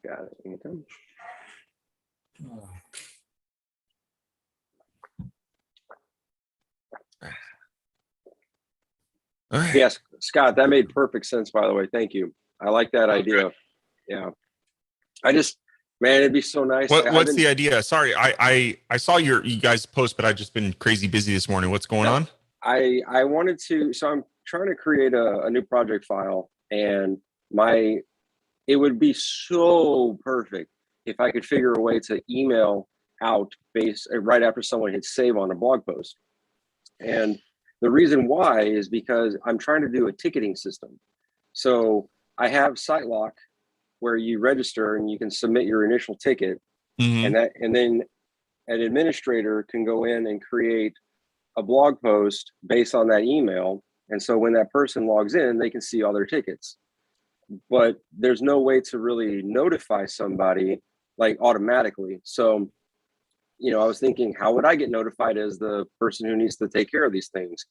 Got it. Anytime. All right. Yes, Scott, that made perfect sense, by the way. Thank you. I like that idea. Yeah. Man, it'd be so nice. What's the idea? Sorry, I saw you guys post, but I've just been crazy busy this morning. What's going on? I wanted to, so I'm trying to create a new project file, and it would be so perfect if I could figure a way to email out right after someone hits save on a blog post. And the reason why is because I'm trying to do a ticketing system. So I have SiteLock where you register and you can submit your initial ticket, and then an administrator can go in and create a blog post based on that email. And so when that person logs in, they can see all their tickets. But there's no way to really notify somebody like automatically. So, I was thinking, how would I get notified as the person who needs to take care of these things?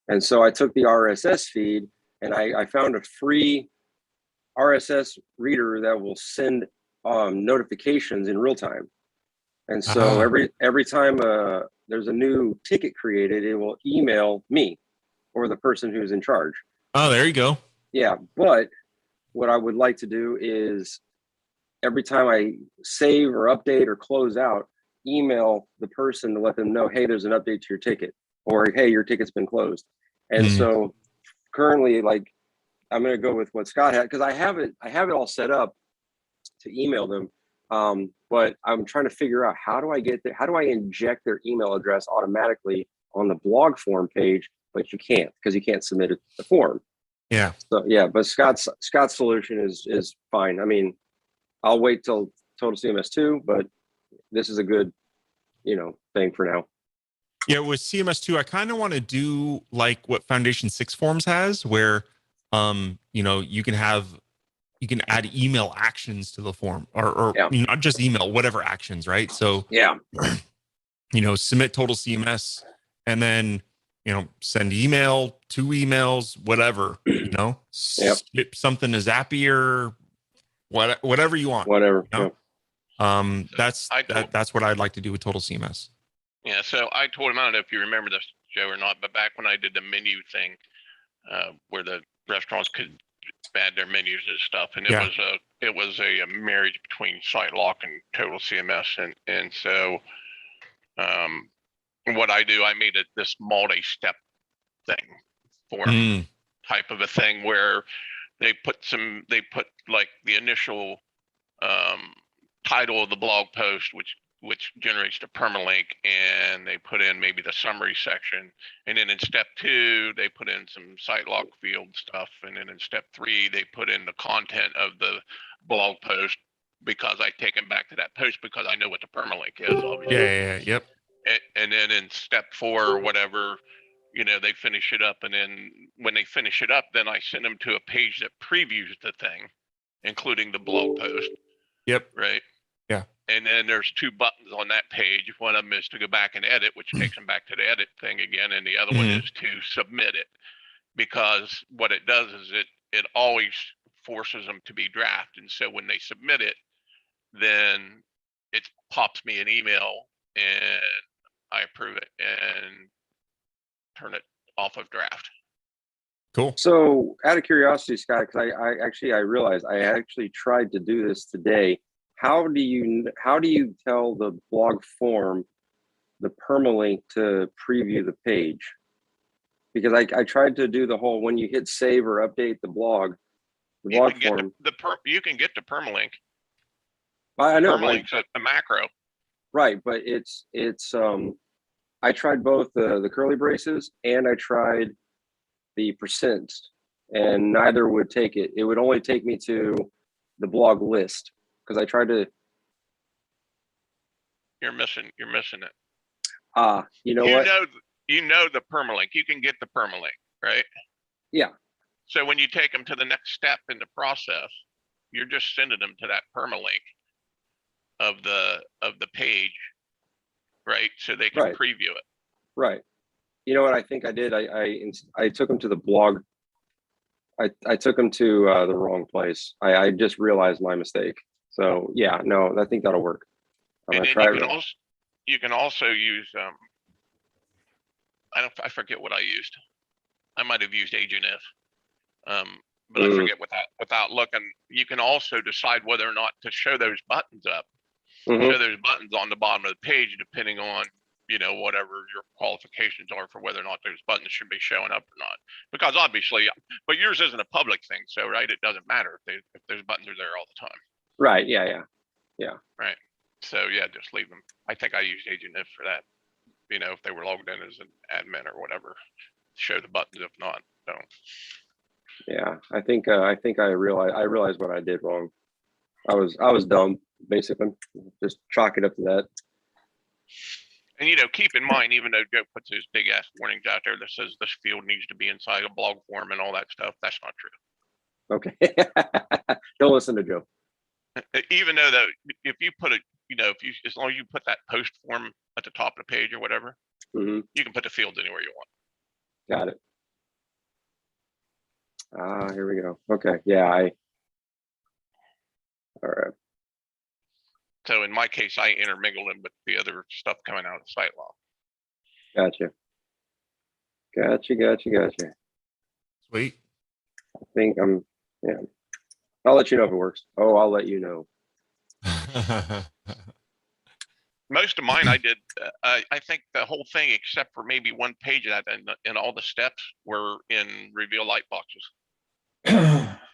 And so I took the RSS feed and I found a free RSS reader that will send notifications in real time. And so every time there's a new ticket created, it will email me or the person who's in charge. Oh, there you go. Yeah, but what I would like to do is every time I save or update or close out, email the person to let them know, hey, there's an update to your ticket, or hey, your ticket's been closed. And so currently, like, I'm going to go with what Scott had, because I have it all set up to email them. But I'm trying to figure out how do I inject their email address automatically on the blog form page, but you can't, because you can't submit the form. Yeah. So yeah, but Scott's solution is fine. I mean, I'll wait till Total CMS 2, but this is a good, thing for now. Yeah, with CMS 2, I kind of want to do like what Foundation 6 Forms has, where you can add email actions to the form, or not just email, whatever actions, right? So submit Total CMS, and then send email, 2 emails, whatever, skip something to Zapier, whatever you want. Whatever. That's what I'd like to do with Total CMS. Yeah, so I told him, I don't know if you remember this, Joe, or not, but back when I did the menu thing, where the restaurants could add their menus and stuff, and it was a marriage between SiteLock and Total CMS, and so what I do, I made this multi-step thing form type of a thing where they put like the initial title of the blog post, which generates the permalink, and they put in maybe the summary section, and then in step 2 they put in some SiteLock field stuff, and then in step 3 they put in the content of the blog post, because I take them back to that post because I know what the permalink is, obviously. Yep. And then in step 4 or whatever, they finish it up, and then when they finish it up, then I send them to a page that previews the thing, including the blog post. Yep. Right. Yeah. And then there's 2 buttons on that page. One of them is to go back and edit, which takes them back to the edit thing again, and the other one is to submit it, because what it does is it always forces them to be draft, and so when they submit it, then it pops me an email, and I approve it and turn it off of draft. Cool. So out of curiosity, Scott, because I realized I actually tried to do this today. How do you tell the blog form the permalink to preview the page? Because I tried to do the whole, when you hit save or update the blog form. You can get the permalink. I know. Permalink's a macro. Right, but it's I tried both the curly braces and I tried the %, and neither would take it. It would only take me to the blog list, because I tried to. You're missing it. You know what? You know the permalink. You can get the permalink, right? Yeah. So when you take them to the next step in the process, you're just sending them to that permalink of the page, right? So they can preview it. Right. You know what I think I did? I took them to the blog. I took them to the wrong place. I just realized my mistake. So yeah, no, I think that'll work. I'm And gonna then try it. you can also use I forget what I used. I might have used Agent If. But I forget without looking. You can also decide whether or not to show those buttons up. Show those buttons on the bottom of the page, depending on, you know, whatever your qualifications are for whether or not those buttons should be showing up or not. Because obviously, but yours isn't a public thing, so right, it doesn't matter if those buttons are there all the time. Right. Yeah. Right. So yeah, just leave them. I think I used Agent If for that. You know, if they were logged in as an admin or whatever, show the buttons. If not, don't. Yeah. I think I realized what I did wrong. I was dumb, basically. Just chalk it up to that. And you know, keep in mind, even though Joe puts his big ass warnings out there that says this field needs to be inside a blog form and all that stuff, that's not true. Okay. Don't listen to Joe. Even though that, if you put as long as you put that post form at the top of the page or whatever, you can put the fields anywhere you want. Got it. Here we go. Okay. Yeah. All right. So in my case, I intermingle them with the other stuff coming out of the site log. Gotcha. Sweet. I think yeah. I'll let you know if it works. Oh, I'll let you know. Most of mine I did, I think the whole thing, except for maybe one page of that, and all the steps were in reveal light boxes.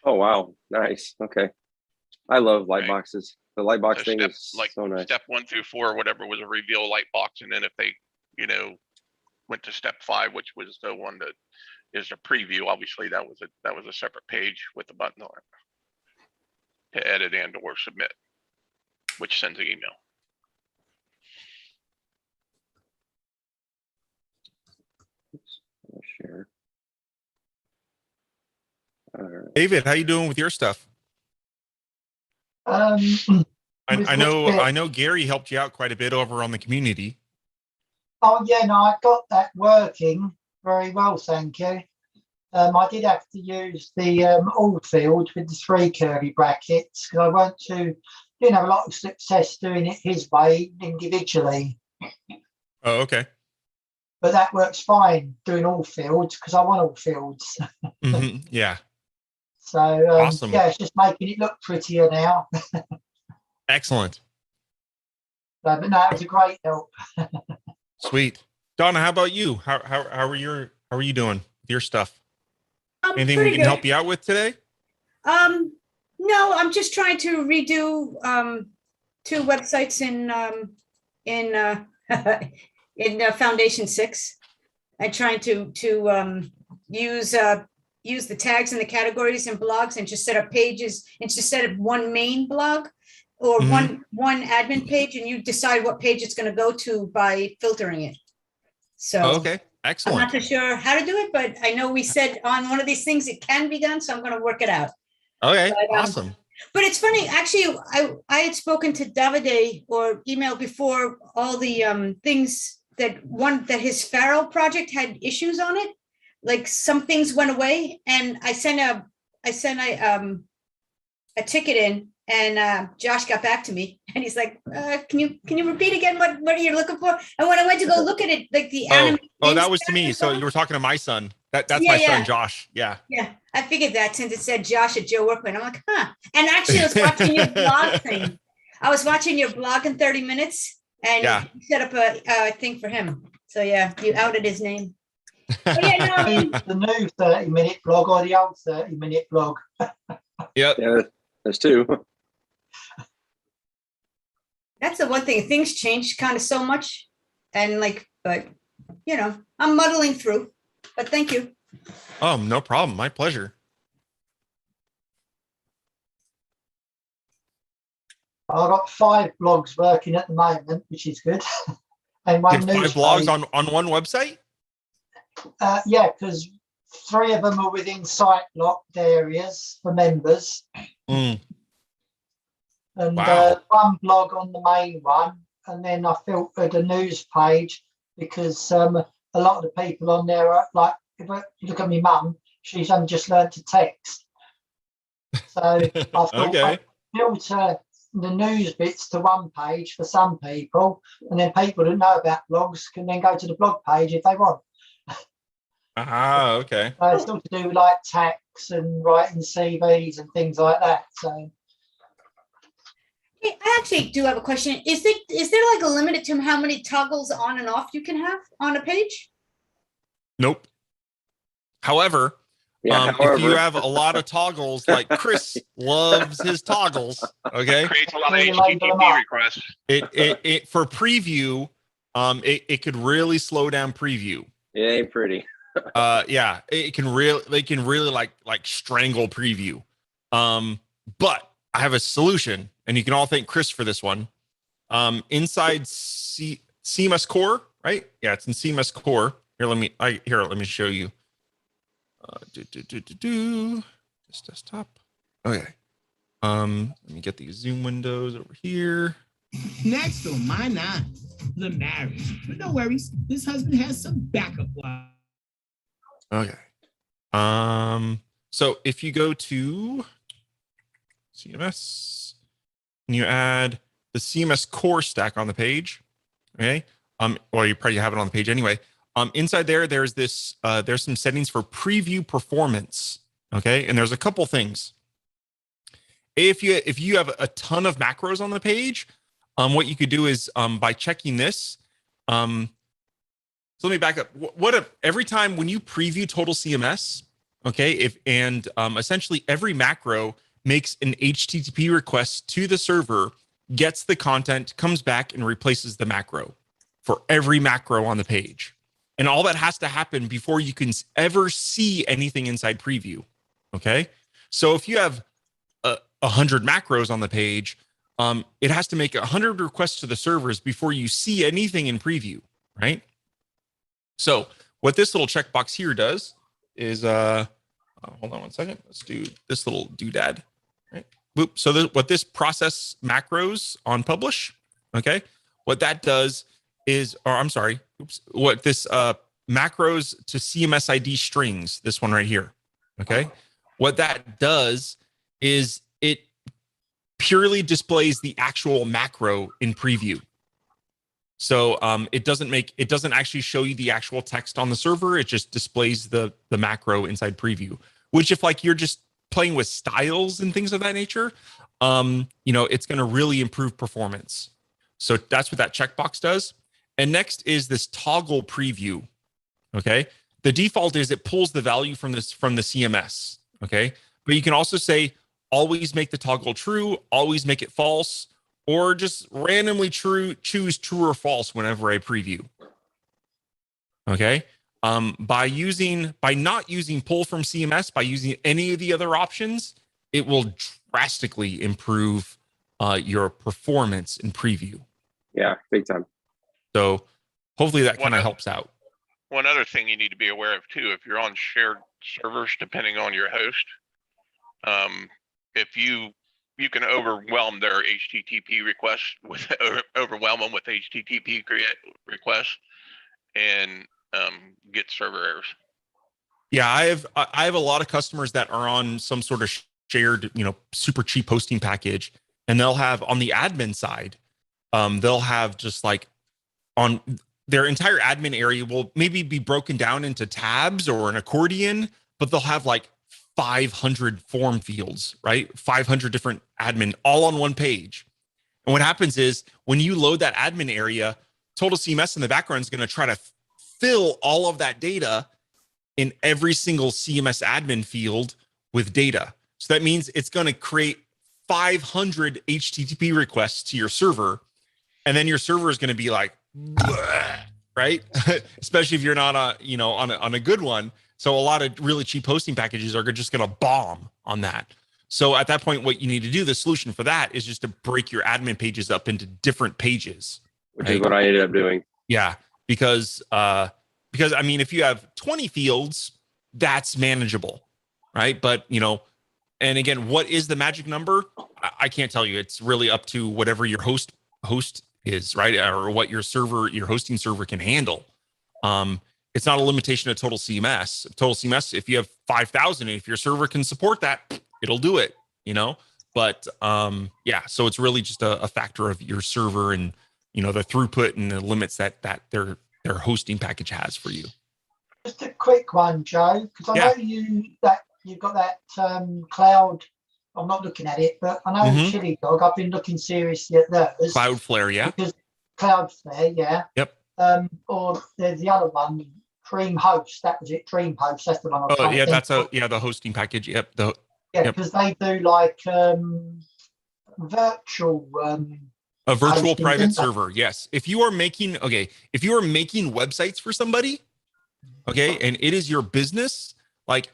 Oh, wow. Nice. Okay. I love light Right. boxes. The light box So thing step, is like so nice. step 1 through 4 or whatever was a reveal light box. And then if they, you know, went to step 5, which was the one that is a preview, obviously that was a separate page with the button on it to edit and or submit, which sends an email. I'll share. All right. David, how you doing with your stuff? I know Gary helped you out quite a bit over on the community. Oh yeah, no, I got that working very well, thank you. I did have to use the all field with the 3 curly brackets because didn't have a lot of success doing it his way individually. Oh, okay. But that works fine doing all fields because I want all fields. Yeah. So awesome. Yeah, it's just making it look prettier now. Excellent. But no, it was a great help. Sweet. Donna, how about you? How are you doing with your stuff? Anything we can help you out with today? No, I'm just trying to redo 2 websites in Foundation 6. I'm trying to use the tags and the categories and blogs and just set up pages instead of one main blog or one admin page, and you decide what page it's going to go to by filtering it. So okay, excellent. I'm not too sure how to do it, but I know we said on one of these things it can be done, so I'm going to work it out. Okay, but, awesome. But it's funny, actually, I had spoken to Davide or emailed before all the things that his Pharaoh project had issues on it. Like some things went away, and I sent a ticket in, and Josh got back to me, and he's like, "Can you repeat again? What are you looking for?" And when I went to go look at it, like the that was to me. So you were talking to my son. That's my son, Josh. Yeah. Yeah, I figured that since it said Josh at Joe Workman, I'm like, huh. And actually, I was watching your blog thing. I was watching your blog in 30 minutes, and you set up a thing for him. So yeah, you outed his name. But yeah, no, I mean, the new 30-minute blog or the old 30-minute blog. Yep. Yeah, there's 2. That's the one thing. Things change kind of so much, and but you know, I'm muddling through. But thank you. Oh, no problem. My pleasure. I've got 5 blogs working at the moment, which is good. And one news 5 blogs on one website? Yeah, because 3 of them are within site locked areas for members. And one blog on the main one. And then I filtered a news page because a lot of the people on there are like, if you look at my mum, she's only just learned to text. So I thought I'd filter the news bits to one page for some people, and then people that know about blogs can then go to the blog page if they want. Ah, okay. So it's all to do with like tax and writing CVs and things like that. So Hey, I actually do have a question. Is there like a limit to how many toggles on and off you can have on a page? Nope. However, if you have a lot of toggles, like Chris loves his toggles, okay? Creates a lot of HTTP requests. It for preview, it could really slow down preview. It ain't pretty. Yeah, they can really like strangle preview. But I have a solution, and you can all thank Chris for this one. Inside CMS Core, right? Yeah, it's in CMS Core. Here, let me show you. This desktop. Okay. Let me get these Zoom windows over here. Next on my 9, the marriage. But no worries, this husband has some backup. Okay. So if you go to CMS and you add the CMS core stack on the page, okay? Or you probably have it on the page anyway. Inside there's this, there's some settings for preview performance, okay? And there's a couple things. If you have a ton of macros on the page, what you could do is by checking this, so let me back up. Every time when you preview total CMS, okay, essentially every macro makes an HTTP request to the server, gets the content, comes back and replaces the macro for every macro on the page. And all that has to happen before you can ever see anything inside preview, okay? So if you have 100 macros on the page, it has to make 100 requests to the servers before you see anything in preview, right? So what this little checkbox here does is, hold on one second. Let's do this little doodad, right? Boop. So what this process macros on publish, okay? What that does is, or I'm sorry, oops, what this macros to CMS ID strings, this one right here, okay? What that does is it purely displays the actual macro in preview. So it doesn't actually show you the actual text on the server. It just displays the macro inside preview, which if like you're just playing with styles and things of that nature, it's going to really improve performance. So that's what that checkbox does. And next is this toggle preview. Okay. The default is it pulls the value from the CMS. Okay. But you can also say always make the toggle true, always make it false, or just randomly choose true or false whenever I preview. Okay. By not using pull from CMS, by using any of the other options, it will drastically improve your performance in preview. Yeah, big time. So hopefully that kind of helps out. One other thing you need to be aware of too, if you're on shared servers, depending on your host, if you can overwhelm their HTTP requests with overwhelm them with HTTP requests and get server errors. Yeah, I have a lot of customers that are on some sort of shared, super cheap hosting package, and they'll have on the admin side, they'll have just like on their entire admin area will maybe be broken down into tabs or an accordion, but they'll have like 500 form fields, right? 500 different admin all on one page. And what happens is when you load that admin area, Total CMS in the background is going to try to fill all of that data in every single CMS admin field with data. So that means it's going to create 500 HTTP requests to your server. And then your server is going to be like, right? Especially if you're not on a good one. So a lot of really cheap hosting packages are just going to bomb on that. So at that point, what you need to do, the solution for that is just to break your admin pages up into different pages. Which is what I ended up doing. Yeah, because I mean, if you have 20 fields, that's manageable, right? But and again, what is the magic number? I can't tell you. It's really up to whatever your host is, right? Or what your hosting server can handle. It's not a limitation of Total CMS. Total CMS, if you have 5,000, if your server can support that, it'll do it, But yeah, so it's really just a factor of your server and the throughput and the limits that their hosting package has for you. Just a quick one, Joe, because I know you've got that cloud. I'm not looking at it, but I know Chili Dog. I've been looking seriously at those. Cloudflare, yeah. Because Cloudflare, yeah. Yep. Or there's the other one, DreamHost. That was it, DreamHost. That's the one. Oh yeah, that's the hosting package. Yep. Because they do like virtual. A virtual private server, yes. If you are making websites for somebody, okay, and it is your business, like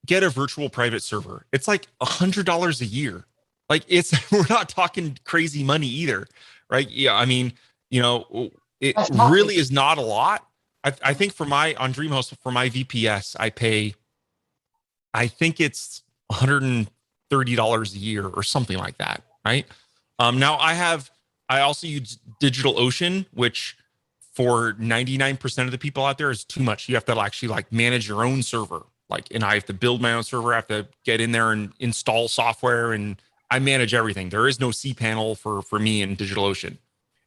get a virtual private server. It's like $100 a year. Like we're not talking crazy money either, right? Yeah, I mean, it really is not a lot. I think on DreamHost for my VPS, I pay, I think it's $130 a year or something like that, right? Now I also use DigitalOcean, which for 99% of the people out there is too much. You have to actually like manage your own server. And I have to build my own server. I have to get in there and install software, and I manage everything. There is no cPanel for me in DigitalOcean.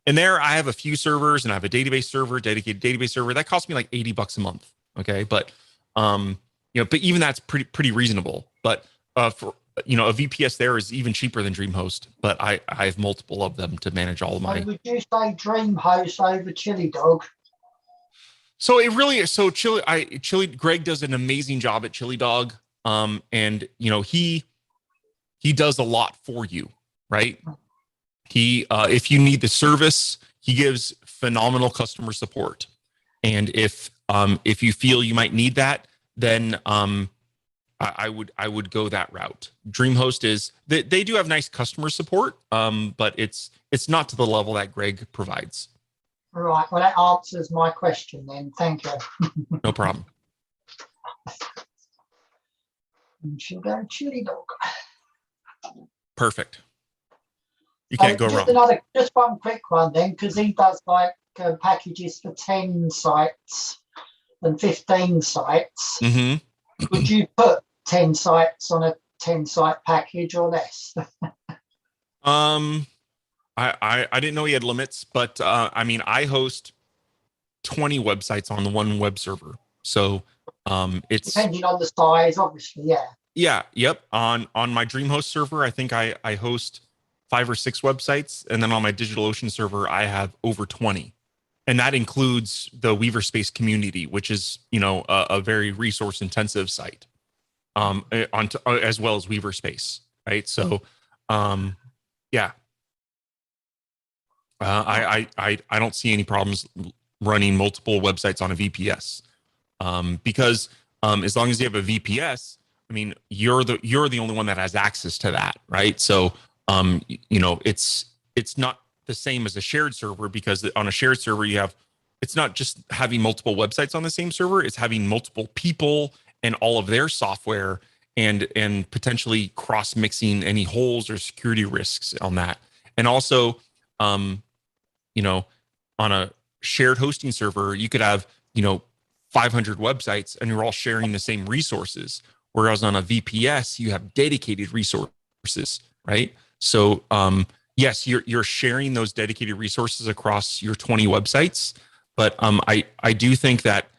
And there I have a few servers, and I have a database server, dedicated database server. That costs me like $80 a month. Okay. But, but even that's pretty reasonable. But for a VPS there is even cheaper than DreamHost, but I have multiple of them to manage all of my. Would you say DreamHost over Chili Dog? So it really is. So Greg does an amazing job at Chili Dog. And he does a lot for you, right? He, if you need the service, he gives phenomenal customer support. And if you feel you might need that, then, I would go that route. DreamHost is they do have nice customer support, but it's not to the level that Greg provides. Right. Well, that answers my question then. Thank you. No problem. She'll go Chili Dog. Perfect. You can't go wrong. Just one quick one then, because he does like packages for 10 sites and 15 sites. Mm-hmm. Would you put 10 sites on a 10-site package or less? I didn't know he had limits, but I mean, I host 20 websites on the one web server. So it's depending on the size, obviously, yeah. Yeah, yep. On my DreamHost server, I think I host 5 or 6 websites, and then on my DigitalOcean server, I have over 20. And that includes the Weaver Space community, which is, a very resource intensive site, as well as Weaver Space, right? So, yeah. I don't see any problems running multiple websites on a VPS, because as long as you have a VPS, I mean, you're the only one that has access to that, right? So, it's not the same as a shared server, because on a shared server it's not just having multiple websites on the same server, it's having multiple people and all of their software and potentially cross mixing any holes or security risks on that. And also, on a shared hosting server, you could have, 500 websites and you're all sharing the same resources. Whereas on a VPS, you have dedicated resources, right? So, yes, you're sharing those dedicated resources across your 20 websites, but I do think that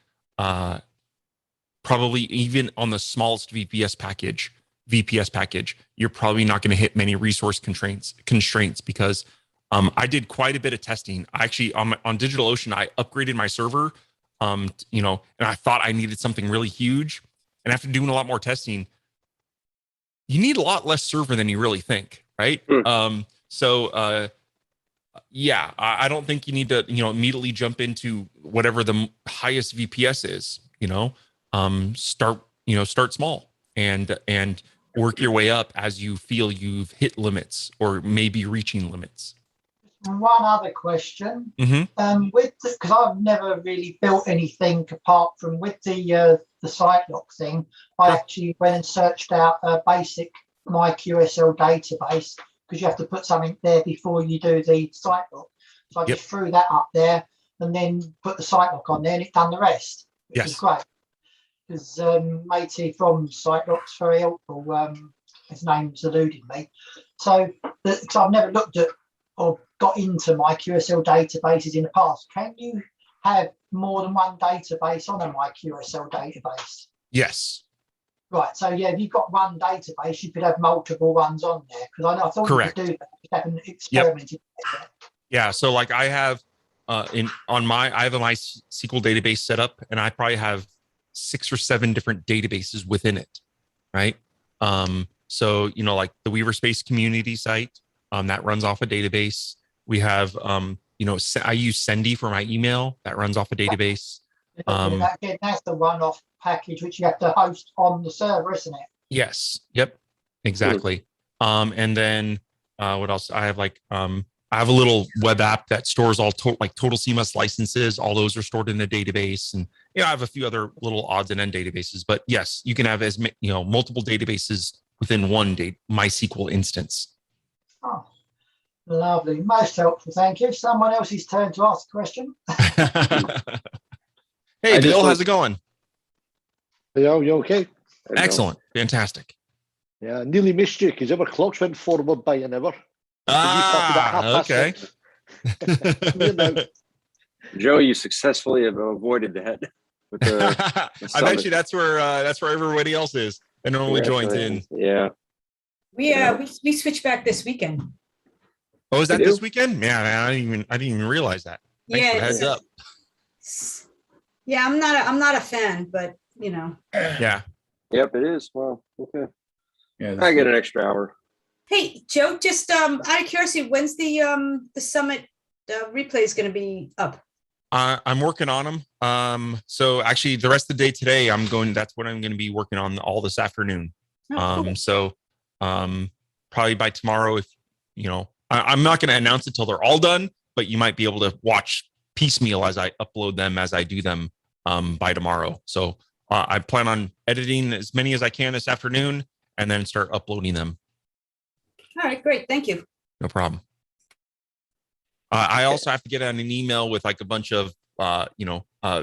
probably even on the smallest VPS package, you're probably not going to hit many resource constraints because I did quite a bit of testing. Actually, on DigitalOcean, I upgraded my server, and I thought I needed something really huge. And after doing a lot more testing, you need a lot less server than you really think, right? Yeah, I don't think you need to, immediately jump into whatever the highest VPS is. Start small and work your way up as you feel you've hit limits or maybe reaching limits. One other question, Mm-hmm. Because I've never really built anything apart from with the site lock thing. I actually went and searched out a basic MyQSL database, because you have to put something there before you do the site lock. So I just threw that up there and then put the site lock on there, and it done the rest, which is great. Because matey from SiteLock's very helpful. His name's eluding me. So, because I've never looked at or got into my QSL databases in the past, can you have more than one database on a MyQSL database? Yes. Right. So yeah, if you've got one database, you could have multiple ones on there. Because I thought Correct. you could do that. I haven't experimented with that. Yeah. So like I have I have a MySQL database set up, and I probably have 6 or 7 different databases within it. Right. So like the Weaver Space community site, that runs off a database. We have I use Sendy for my email, that runs off a database. That's the one-off package which you have to host on the server, isn't it? Yes. Yep. Exactly. And then what else? I have I have a little web app that stores all total CMS licenses. All those are stored in the database, and I have a few other little odds and end databases. But yes, you can have multiple databases within one MySQL instance. Oh, lovely, most helpful. Thank you. Someone else's turn to ask a question. Hey, Bill, how's it going? Hey, you okay? Excellent, fantastic. Yeah, nearly missed you because our clocks went forward by an hour. Okay. Joe, you successfully have avoided that. With the I bet you that's where everybody else is. They normally joins in. Yeah. We switched back this weekend. Oh, is that this weekend? Yeah, man, I didn't even realize that. Thanks for the heads up. Yeah, I'm not a fan, but Yeah. Yep, it is. Well, okay. Yeah, I get an extra hour. Hey, Joe, just out of curiosity, when's the summit replay is going to be up? I'm working on them. So actually, the rest of the day today, that's what I'm going to be working on all this afternoon. Oh, cool. So probably by tomorrow, if I'm not going to announce it till they're all done, but you might be able to watch piecemeal as I upload them as I do them by tomorrow. So I plan on editing as many as I can this afternoon and then start uploading them. All right, great. Thank you. No problem. I also have to get on an email with a bunch of,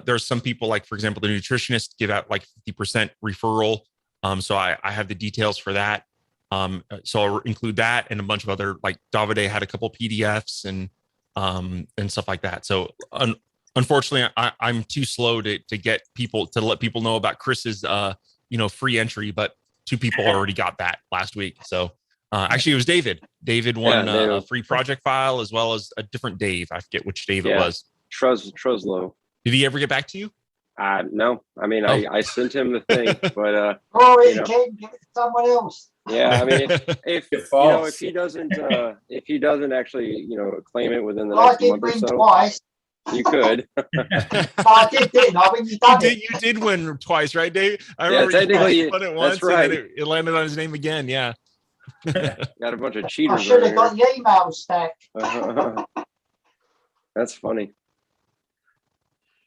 there's some people for example, the nutritionists give out 50% referral. So I have the details for that. So I'll include that and a bunch of other, Davide had a couple PDFs and stuff like that. So unfortunately, I'm too slow to let people know about Chris's, free entry, but 2 people already got that last week. So actually it was David. David won a free project file as well as a different Dave. I forget which Dave it was. Truslow. Did he ever get back to you? No. I mean, I sent him the thing, but Give it to someone else. Yeah, I mean, if he doesn't actually claim it within the next month or so, twice. You could. I didn't I? When you did win twice, right, Dave? I remember technically you won it once, right. And then it landed on his name again. Yeah. Got a bunch of cheaters. I should have got the email stack. That's funny.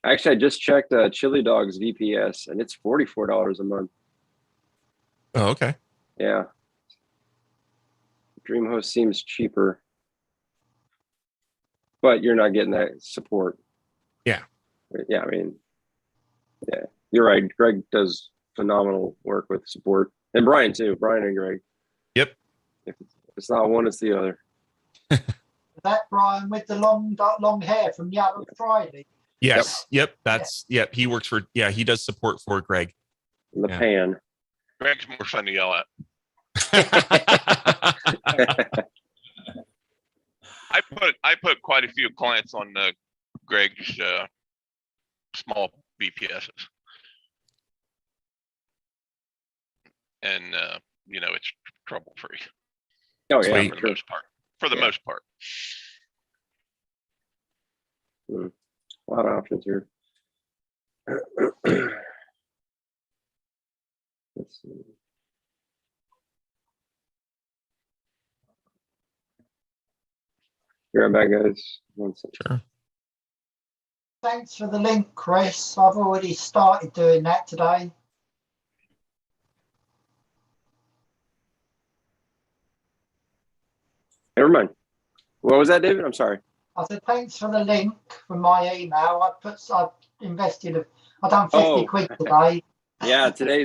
Actually, I just checked Chili Dog's VPS, and it's $44 a month. Oh, okay. Yeah. DreamHost seems cheaper, but you're not getting that support. Yeah. Yeah, I mean, yeah, you're right. Greg does phenomenal work with support, and Brian too. Brian and Greg. Yep. If it's not one, it's the other. That Brian with the long hair from the other Friday. Yes. Yep. Yep. He works for. Yeah, he does support for Greg. The pan. Greg's more fun to yell at. I put quite a few clients on Greg's small VPSs, and it's trouble free. Oh yeah, for the most part. For the most part. A lot of options here. Let's see. Be right back, guys. 1 second. Sure. Thanks for the link, Chris. I've already started doing that today. Never mind. What was that, David? I'm sorry. I said thanks for the link from my email. I've invested. I've done 50 quid today. Yeah, today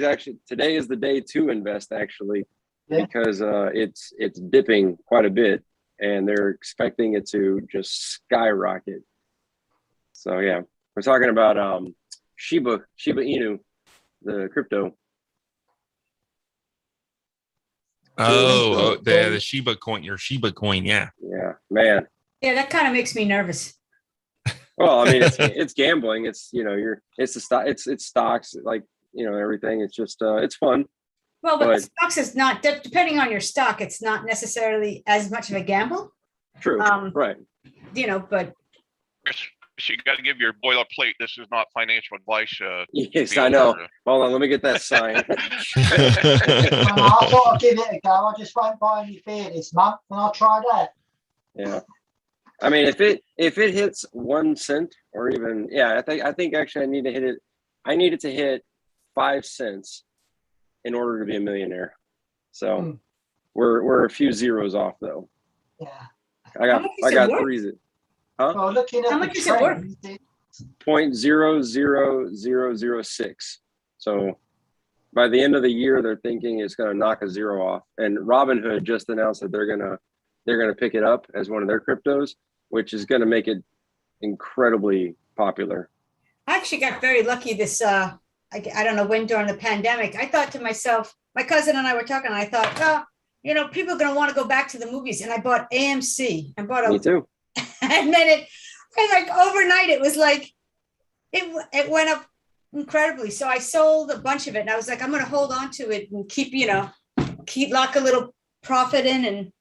is the day to invest. Actually, because it's dipping quite a bit, and they're expecting it to just skyrocket. So yeah, we're talking about Shiba Inu, the crypto. Oh, the Shiba coin, your Shiba coin, yeah. Yeah, man. Yeah, that kind of makes me nervous. Well, I mean, it's gambling. It's it's the stock. It's stocks, like everything. It's just it's fun. Well, but stocks is not, depending on your stock, it's not necessarily as much of a gamble. True. Right. But you got to give your boilerplate. This is not financial advice. Yes, I know. Hold on, let me get that sign. I thought I'd give it a go. I just won't buy any beer this month, and I'll try that. Yeah. I mean, if it hits 1 cent, or even, I think actually I need to hit it. I need it to hit 5 cents in order to be a millionaire. So we're a few zeros off, though. Yeah. I got 3. Huh? Well, looking at how much is it worth? 0.00006. So by the end of the year, they're thinking it's going to knock a zero off. And Robinhood just announced that they're gonna pick it up as one of their cryptos, which is going to make it incredibly popular. I actually got very lucky this, I don't know when, during the pandemic. I thought to myself, my cousin and I were talking, and I thought, well, people are going to want to go back to the movies. And I bought AMC. Me too. And then overnight, it was like, it went up incredibly. So I sold a bunch of it, and I was like, I'm going to hold on to it and keep lock a little profit in,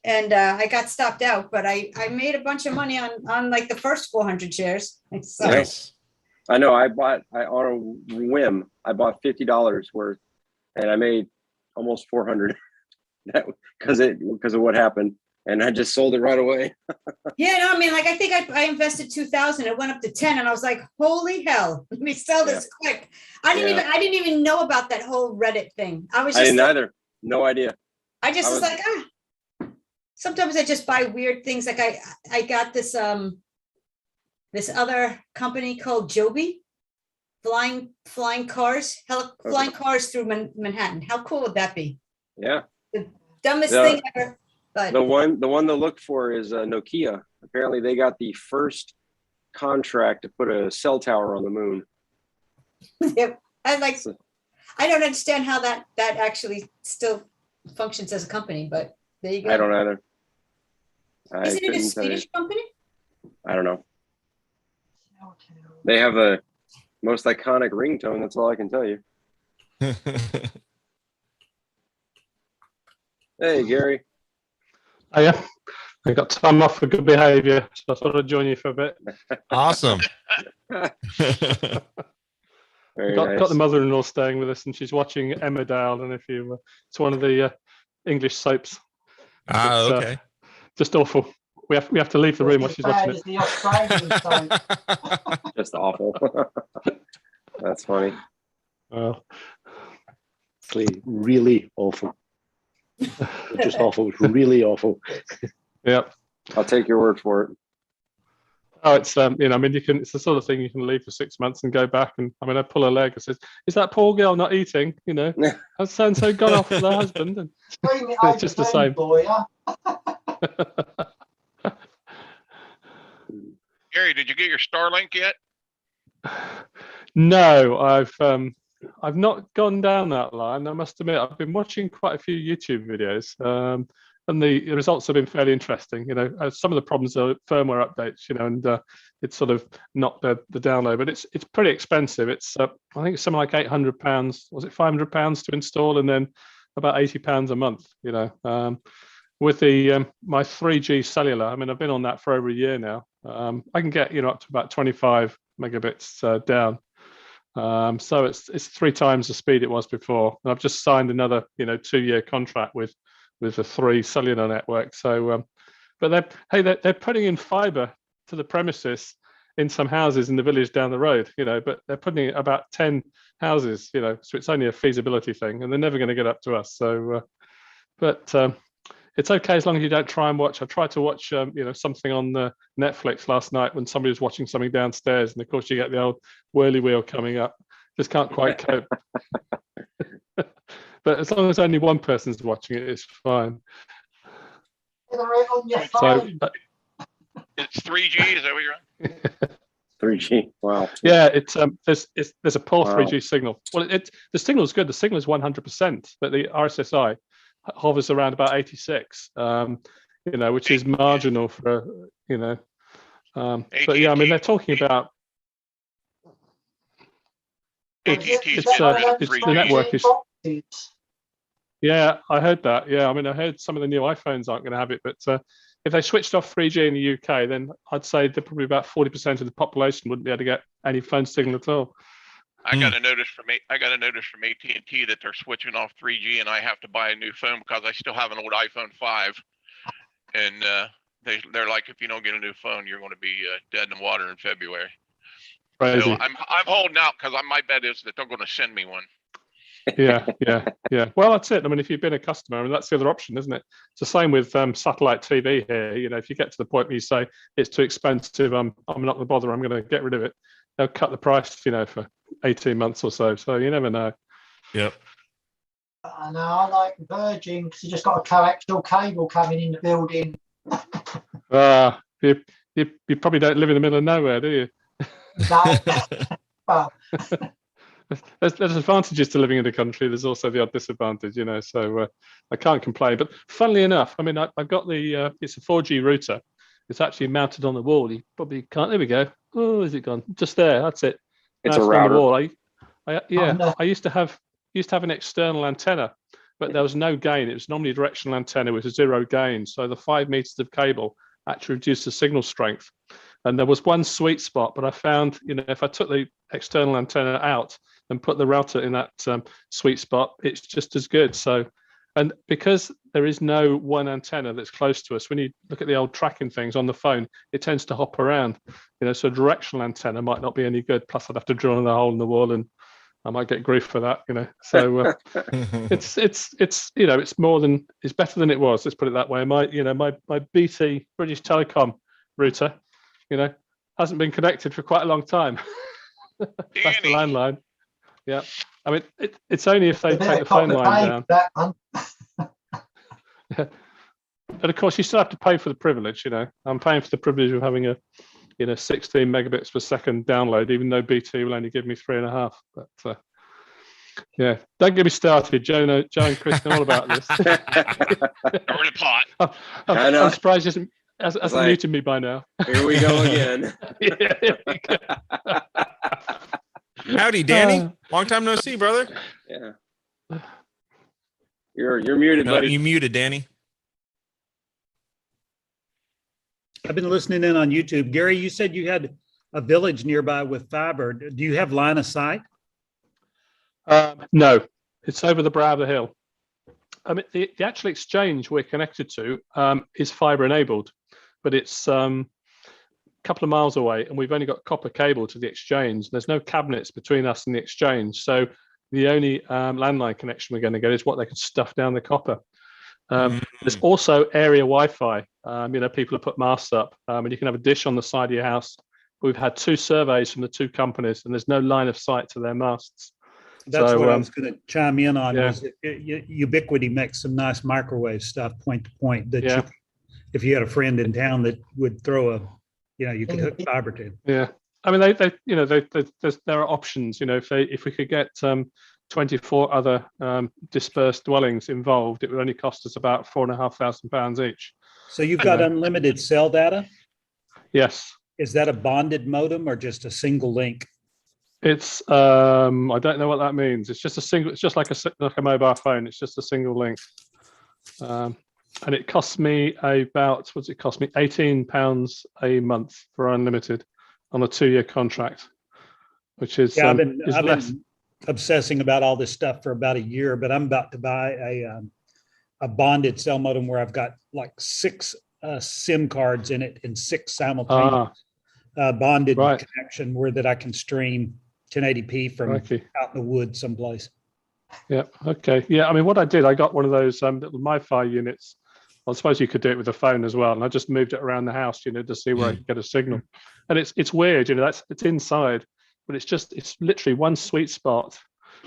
and I got stopped out, but I made a bunch of money on like the first 400 shares. So. Nice. I know. On a whim, I bought $50 worth, and I made almost 400 because of what happened, and I just sold it right away. Yeah, no, I mean, like I think I invested 2,000. It went up to 10, and I was like, "Holy hell! Let me sell this quick." I didn't even know about that whole Reddit thing. I didn't either. No idea. I was like, Sometimes I just buy weird things. Like I got this this other company called Joby, flying cars through Manhattan. How cool would that be? Yeah. The dumbest thing ever. But the one to look for is Nokia. Apparently, they got the first contract to put a cell tower on the moon. Yeah, I don't understand how that actually still functions as a company, but there you go. I don't either. Isn't it a Swedish company? I don't know. They have a most iconic ringtone. That's all I can tell you. Hey, Gary. Oh, yeah. I got time off for good behavior, so I thought I'd join you for a bit. Awesome. Got the mother-in-law staying with us, and she's watching Emmerdale, and it's one of the English soaps. Okay. Just awful. We have to leave the room while she's watching it. The Australian soap. Just awful. That's funny. Well, it's really awful. Just awful. It's really awful. Yeah. I'll take your word for it. Oh, it's it's the sort of thing you can leave for 6 months and go back, and I pull a leg and says, "Is that poor girl not eating? Has so and so gone off with her husband?" And it's just the same. Gary, did you get your Starlink yet? No, I've not gone down that line. I must admit, I've been watching quite a few YouTube videos, and the results have been fairly interesting. Some of the problems are firmware updates, and it's sort of not the download, but it's pretty expensive. It's I think it's something like £800. Was it £500 to install, and then about £80 a month. With the my 3G cellular, I've been on that for over a year now. I can get up to about 25 megabits down. So it's 3 times the speed it was before. And I've just signed another 2-year contract with the 3 cellular network. So, but they're putting in fiber to the premises in some houses in the village down the road. But they're putting in about 10 houses. So it's only a feasibility thing, and they're never going to get up to us. So, but it's okay as long as you don't try and watch. I tried to watch, something on Netflix last night when somebody was watching something downstairs, and of course you get the old whirly wheel coming up. Just can't quite cope. But as long as only one person's watching it, it's fine. On your So phone. It's 3G. Is that what you're on? 3G. Wow. yeah, there's a poor Wow. 3G signal. Well, the signal is good. The signal is 100%, but the RSSI hovers around about 86. Which is marginal for but yeah, I mean they're talking about AT&T's it's getting rid of the 3G. network is. Yeah, I heard that. Yeah, I mean, I heard some of the new iPhones aren't going to have it, but if they switched off 3G in the UK, then I'd say that probably about 40% of the population wouldn't be able to get any phone signal at all. I got a notice from AT&T that they're switching off 3G, and I have to buy a new phone because I still have an old iPhone 5, and they're like, if you don't get a new phone, you're going to be dead in the water in February. Crazy. So I'm holding out because my bet is that they're going to send me one. Yeah. Well, that's it. I mean, if you've been a customer, I mean, that's the other option, isn't it? It's the same with satellite TV here. If you get to the point where you say it's too expensive, I'm not going to bother. I'm going to get rid of it. They'll cut the price, for 18 months or so. So you never know. Yep. I know. I like Virgin because you just got a coaxial cable coming in the building. You probably don't live in the middle of nowhere, do you? No. Well, there's advantages to living in the country. There's also the odd disadvantage, so I can't complain. But funnily enough, I mean, I've got it's a 4G router. It's actually mounted on the wall. You probably can't. There we go. Oh, is it gone? Just there. That's it. It's now a router. on the wall. no. I used to have an external antenna, but there was no gain. It was normally a directional antenna with a 0 gain. So the 5 meters of cable actually reduced the signal strength. And there was one sweet spot, but I found, if I took the external antenna out and put the router in that sweet spot, it's just as good. So, and because there is no one antenna that's close to us, when you look at the old tracking things on the phone, it tends to hop around. So a directional antenna might not be any good. Plus, I'd have to drill a hole in the wall, and I might get grief for that. So it's more than it's better than it was. Let's put it that way. My BT British Telecom router, hasn't been connected for quite a long time. That's the landline. Yeah, I mean it's only if they take the phone line down. Yeah. But of course, you still have to pay for the privilege. I'm paying for the privilege of having a 16 megabits per second download, even though BT will only give me 3.5. But yeah, don't get me started. Joe and Chris know all about this. Already pot. I'm surprised he hasn't muted me by now. Here we go again. Yeah, here we go. Howdy, Danny. Long time no see, brother. Yeah. You're muted, buddy. You muted, Danny. I've been listening in on YouTube. Gary, you said you had a village nearby with fiber. Do you have line of sight? No, it's over the brow of the hill. I mean, the actual exchange we're connected to is fiber enabled, but it's a couple of miles away, and we've only got copper cable to the exchange. There's no cabinets between us and the exchange, so the only landline connection we're going to get is what they can stuff down the copper. There's also area Wi-Fi. People have put masts up, and you can have a dish on the side of your house. We've had 2 surveys from the 2 companies, and there's no line of sight to their masts. That's what I was going to chime in on. Yeah. Was Ubiquity makes some nice microwave stuff, point to point. That if you had a friend in town that would throw you could hook fiber to. Yeah, I mean, there are options. If we could get 24 other dispersed dwellings involved, it would only cost us about £4,500 each. So you've got unlimited cell data? Yes. Is that a bonded modem or just a single link? It's I don't know what that means. It's just a single. It's just like a mobile phone. It's just a single link, and it costs me about what's it cost me? £18 a month for unlimited on a 2-year contract, which is I've been obsessing about all this stuff for about a year, but I'm about to buy a bonded cell modem where I've got like 6 SIM cards in it and 6 simultaneous bonded connection that I can stream 1080p from out in the woods someplace. Yeah. Okay. Yeah. I mean, what I did, I got one of those little MiFi units. I suppose you could do it with a phone as well, and I just moved it around the house, to see where I could get a signal. And it's weird, it's inside, but it's literally one sweet spot.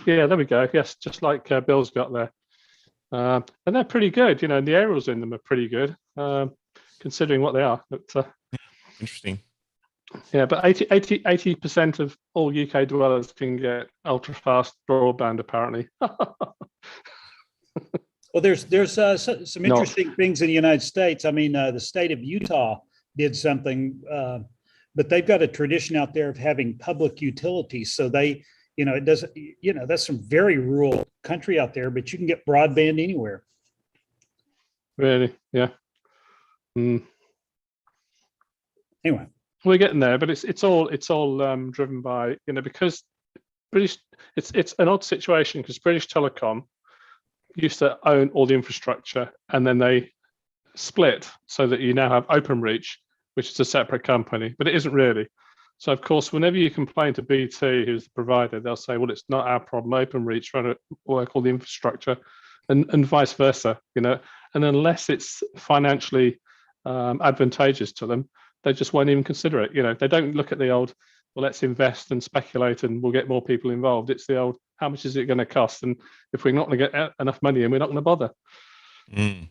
Yeah, there we go. Yes, just like Bill's got there. And they're pretty good, you know, and the aerials in them are pretty good, considering what they are. But, interesting. Yeah, but 80% of all UK dwellers can get ultra-fast broadband, apparently. Well, there's some interesting things in the United States. I mean, the state of Utah did something, but they've got a tradition out there of having public utilities. So they, you know, it doesn't, you know, that's some very rural country out there, but you can get broadband anywhere. Really? Yeah. Mm. Anyway, we're getting there, but it's all driven by, you know, because British. It's an odd situation because British Telecom used to own all the infrastructure, and then they split so that you now have Openreach, which is a separate company, but it isn't really. So of course, whenever you complain to BT, who's the provider, they'll say, well, it's not our problem. Openreach trying to work all the infrastructure, and vice versa, you know. And unless it's financially advantageous to them, they just won't even consider it. You know, they don't look at the old, well, let's invest and speculate and we'll get more people involved. It's the old, how much is it going to cost? And if we're not going to get enough money in, we're not going to bother. Mm.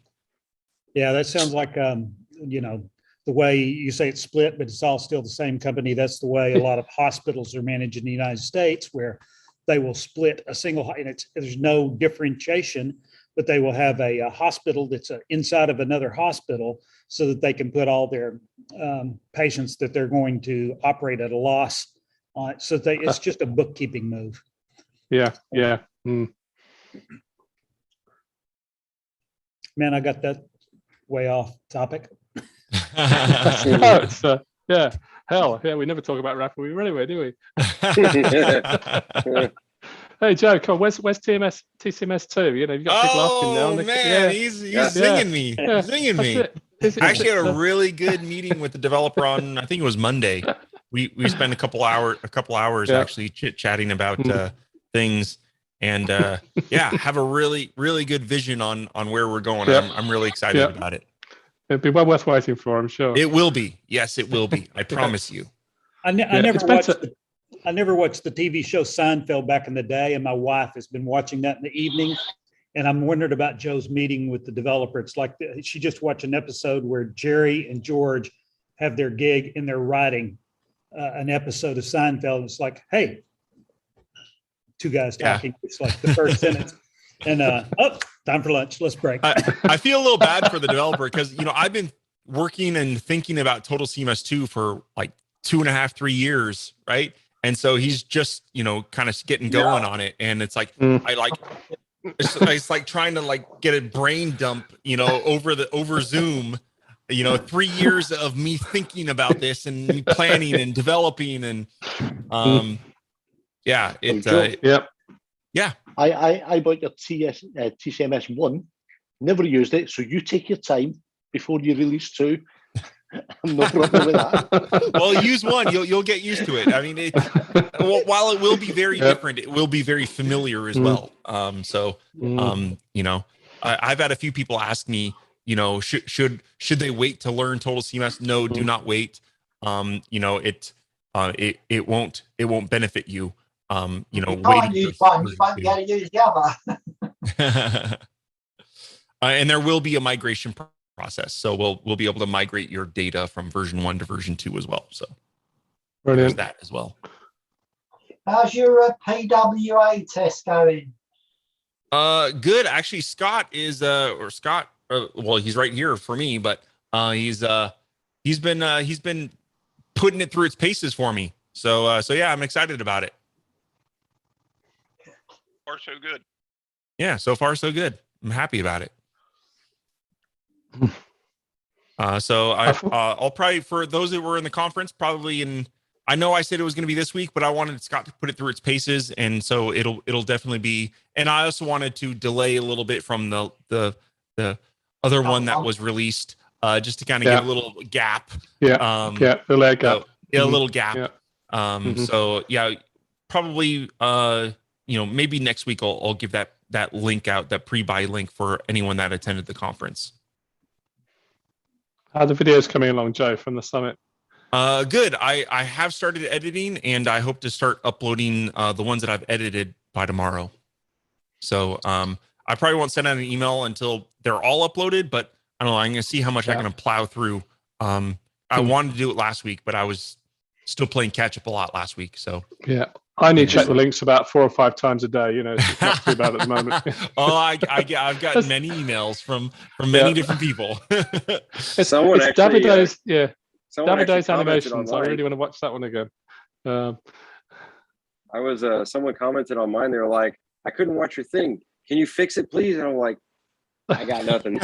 Yeah, that sounds like, you know, the way you say it's split, but it's all still the same company. That's the way a lot of hospitals are managed in the United States, where they will split a single, and there's no differentiation, but they will have a hospital that's inside of another hospital so that they can put all their patients that they're going to operate at a loss on it. So it's just a bookkeeping move. Yeah, yeah. Mm. Man, I got that way off topic. Yeah, hell, yeah, we never talk about Rafa anyway, do we? Hey Joe, come on, where's TCMS 2? You know, you've got people asking now. Oh man, he's zinging me. Yeah. Zinging me. I actually had a really good meeting with the developer on, I think it was Monday. We spent a couple hours actually chit-chatting about things, and have a really good vision on where we're going. I'm really excited about it. It'd be well worth waiting for, I'm sure. It will be. Yes, it will be. I promise you. I never watched the TV show Seinfeld back in the day, and my wife has been watching that in the evening. And I'm wondering about Joe's meeting with the developer. It's like she just watched an episode where Jerry and George have their gig and they're writing an episode of Seinfeld. And it's like, hey, two guys talking. It's like the first sentence. And time for lunch. Let's break. I feel a little bad for the developer because, you know, I've been working and thinking about Total CMS 2 for like 2.5, 3 years, right? And so he's just, you know, kind of getting going on it. And it's like, it's like trying to like get a brain dump, you know, over Zoom, you know, 3 years of me thinking about this and me planning and developing and Yeah. I bought your TCMS 1, never used it, so you take your time before you release 2. No problem with that. Well, use 1, you'll get used to it. I mean, while it will be very different, it will be very familiar as well. You know, I've had a few people ask me, you know, should they wait to learn Total CMS? No, do not wait. You know, it won't benefit you. You know, waiting use one, you won't be able to use the other. And there will be a migration process, so we'll be able to migrate your data from version 1 to version 2 as well. So there's that as well. How's your PWA test going? Good. Actually, Scott is well, he's right here for me, but he's been putting it through its paces for me. So yeah, I'm excited about it. Far so good. Yeah, so far so good. I'm happy about it. So I'll probably, for those that were in the conference, I know I said it was going to be this week, but I wanted Scott to put it through its paces, and so it'll definitely be. And I also wanted to delay a little bit from the other one that was released, just to kind of give a little gap. The leg gap. A little gap. So yeah, probably you know, maybe next week I'll give that link out, that pre-buy link for anyone that attended the conference. How are the videos coming along, Joe, from the summit? Good. I have started editing, and I hope to start uploading the ones that I've edited by tomorrow. So I probably won't send out an email until they're all uploaded, but I don't know. I'm going to see how much I can plow through. I wanted to do it last week, but I was still playing catch up a lot last week. So yeah, I need to check the links about 4 or 5 times a day. You know, so it's not too bad at the moment. I've gotten many emails from many different people. Someone it's actually, Davide's, someone actually Davide's animations. I online. really want to watch that one again. I was someone commented on mine. They were like, "I couldn't watch your thing. Can you fix it, please?" And I'm like, "I got nothing.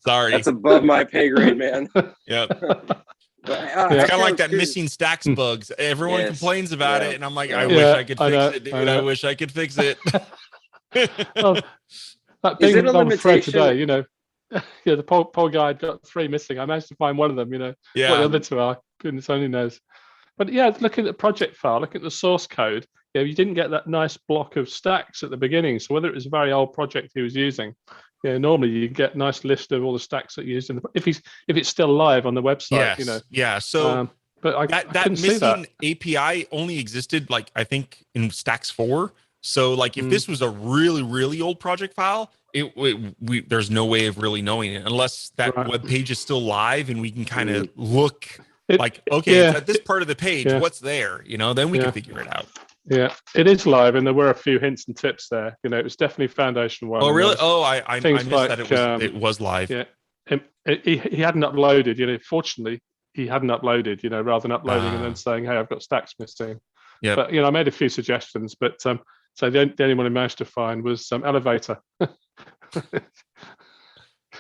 Sorry. That's above my pay grade, man." Yep. It's kind of like that missing stacks bugs. Everyone complains about it, and I'm like, I wish I could fix it, dude. I wish I could fix it. Well, that Is being it a on the thread limitation? today, you know, the poor guy got 3 missing. I managed to find one of them. You know, what the other 2 are, goodness only knows. But yeah, looking at the project file, look at the source code. Yeah, you didn't get that nice block of stacks at the beginning. So whether it was a very old project he was using, normally you get a nice list of all the stacks that you used in the, if it's still live on the website, yes. you know. Yeah. So but I that missing API only existed like I think in Stacks 4. So like if this was a really, really old project file, there's no way of really knowing it unless that web page is still live and we can kind of look like, okay, it's at this part of the page, what's there? You know, then we can figure it out. Yeah, it is live, and there were a few hints and tips there. You know, it was definitely Foundation 1. Oh, really? Oh, I missed like, that it was live. Yeah, he hadn't uploaded. You know, fortunately, he hadn't uploaded. You know, rather than uploading and then saying, "Hey, I've got stacks missing." Yeah. But you know, I made a few suggestions, but so the only one I managed to find was Elevator,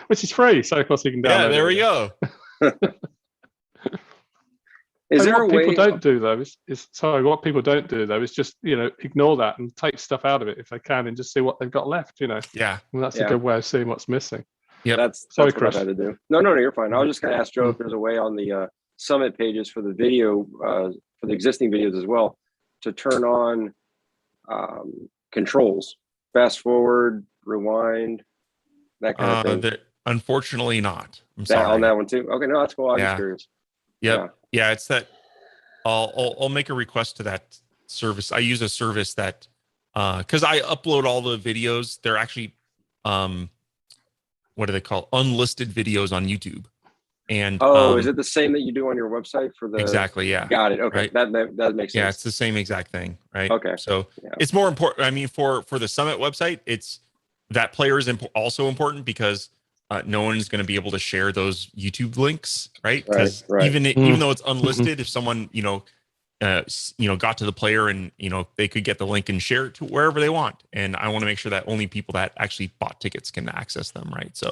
which is free. So of course you can download. Yeah, there we go. What people don't do though what people don't do though is just, you know, ignore that and take stuff out of it if they can and just see what they've got left, you know. Yeah. And that's a good way of seeing what's missing. Yeah. That's Sorry, Chris. What I had to do. No, you're fine. I was just going to ask Joe if there's a way on the Summit pages for the video, for the existing videos as well, to turn on controls, fast forward, rewind, that kind of thing. Unfortunately not. I'm sorry. On that one too. Okay, no, that's cool. I'm just curious. Yep. Yeah, it's that. I'll make a request to that service. I use a service that because I upload all the videos. They're actually what do they call unlisted videos on YouTube. And is it the same that you do on your website for the exactly? Yeah, got it. Okay, right? that makes sense. Yeah, it's the same exact thing, right? Okay, so it's more important. I mean, for the Summit website, it's that player is also important because no one's going to be able to share those YouTube links, right? Because even though it's unlisted, if someone got to the player and they could get the link and share it to wherever they want, and I want to make sure that only people that actually bought tickets can access them, right? So,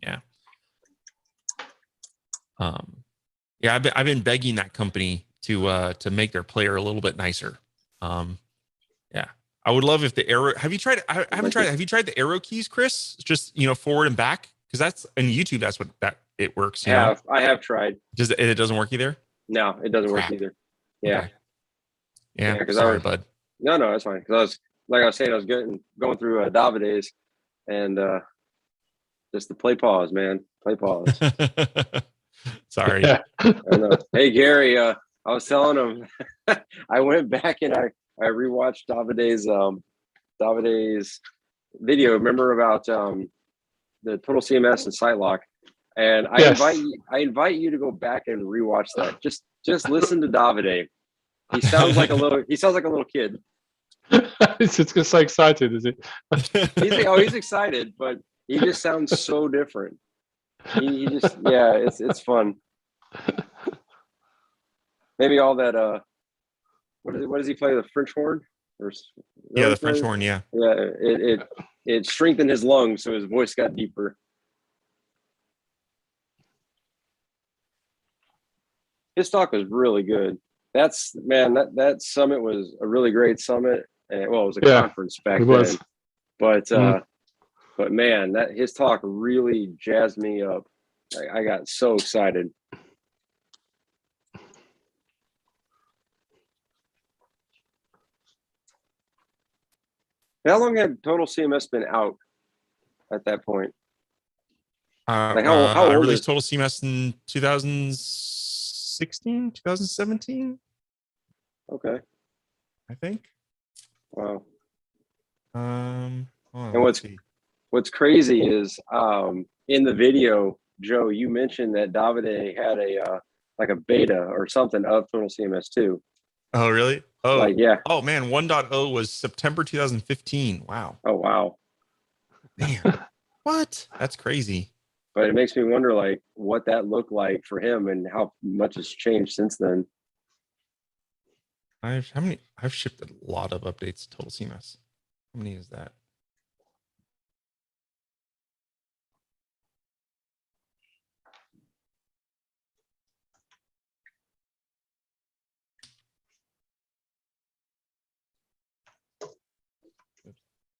yeah. I've been begging that company to make their player a little bit nicer. I would love if the arrow. Have you tried? I haven't tried. Have you tried the arrow keys, Chris? Just forward and back, because that's in YouTube. That's what it works. I have tried. It doesn't work either. No, it doesn't work either. Yeah. Okay. Yeah. Because sorry, bud. No, that's fine. Because I was saying, I was going through Davide's, and just the play pause, man. Play pause. Sorry. I know. Hey Gary, I was telling him I went back and I rewatched Davide's video. Remember about the Total CMS and SiteLock, and I invite you to go back and rewatch that. Just listen to Davide. He sounds like a little kid. He's just so excited, is he? He's excited, but he just sounds so different. He just it's fun. Maybe all that what does he play, the French horn? The French horn, yeah. It strengthened his lungs so his voice got deeper. His talk was really good. That summit was a really great summit, and it was a conference back then. But man, his talk really jazzed me up. I got so excited. How long had Total CMS been out at that point? How old I released Total CMS in 2016, 2017. Okay. I think. Wow. Hold on, And let's see. what's crazy is in the video, Joe, you mentioned that Davide had a like a beta or something of Total CMS 2. Oh, really? Oh, like, yeah. Oh man, 1.0 was September 2015. Wow. Oh, wow. Man, what? That's crazy. But it makes me wonder, like, what that looked like for him and how much has changed since then. I've shipped a lot of updates to Total CMS. How many is that?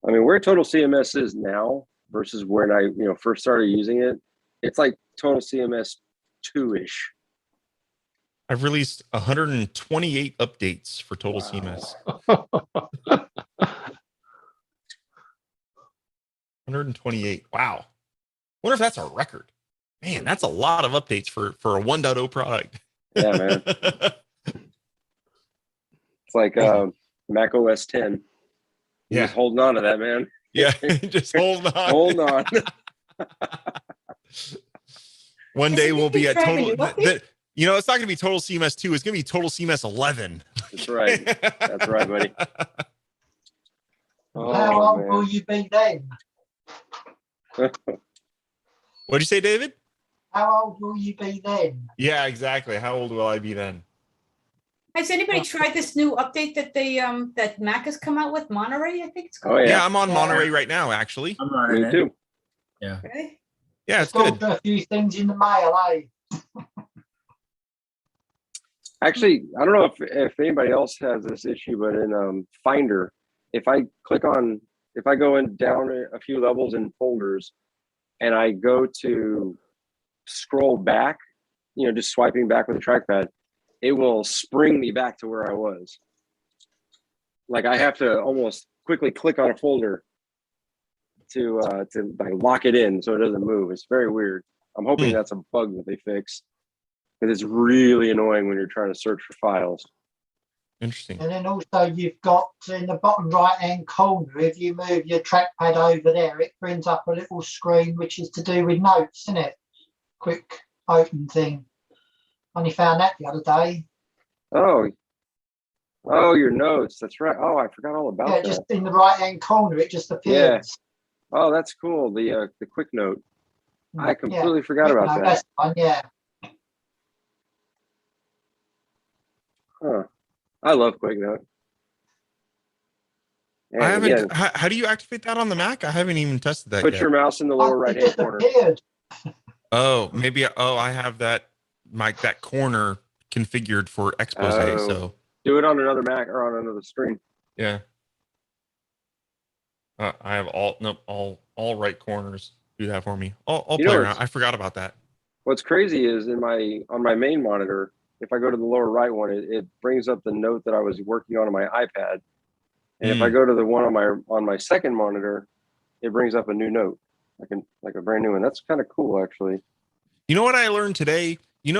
I mean, where Total CMS is now versus when I, first started using it, it's like Total CMS 2-ish. I've released 128 updates for Total CMS. 128. Wow. Wonder if that's a record. Man, that's a lot of updates for a 1.0 product. Yeah, man. It's like Mac OS 10. Yeah. Just holding on to that, man. Yeah, just hold on. Hold on. One day we'll be at driving Total. you up It's not going to be Total CMS 2. It's going to be Total CMS 11. That's right. That's right, buddy. How old will you be then? What'd you say, David? How old will you be then? Yeah, exactly. How old will I be then? Has anybody tried this new update that they that Mac has come out with? Monterey, I think it's called. Oh, Yeah, I'm on Monterey right now, actually. I'm running Me it. too. Yeah. Okay. Yeah, it's Still good. got a few things in the mail, eh? Actually, I don't know if anybody else has this issue, but in Finder, if I go in down a few levels in folders and I go to scroll back, just swiping back with the trackpad, it will spring me back to where I was. Like I have to almost quickly click on a folder to like lock it in so it doesn't move. It's very weird. I'm hoping that's a bug that they fix, because it's really annoying when you're trying to search for files. Interesting. And then also you've got in the bottom right hand corner, if you move your trackpad over there, it brings up a little screen which is to do with notes, isn't it? Quick open thing. Only found that the other day. Oh, your notes. That's right. Oh, I forgot all about that. Just in the right hand corner, it just appears. Yeah. Oh, that's cool. The quick note. I completely forgot about that. That's fun, yeah. Huh. I love quick note. I haven't. How do you activate that on the Mac? I haven't even tested that Put yet. your mouse in the lower right hand corner. Oh, maybe. Oh, I have that that corner configured for expose. So do it on another Mac or on another screen. Yeah. I have all right corners do that for me. I'll play around. I forgot about that. What's crazy is on my main monitor, if I go to the lower right one, it brings up the note that I was working on my iPad. And if I go to the one on my second monitor, it brings up a new note, like a brand new one. That's kind of cool, actually. You know what I learned today?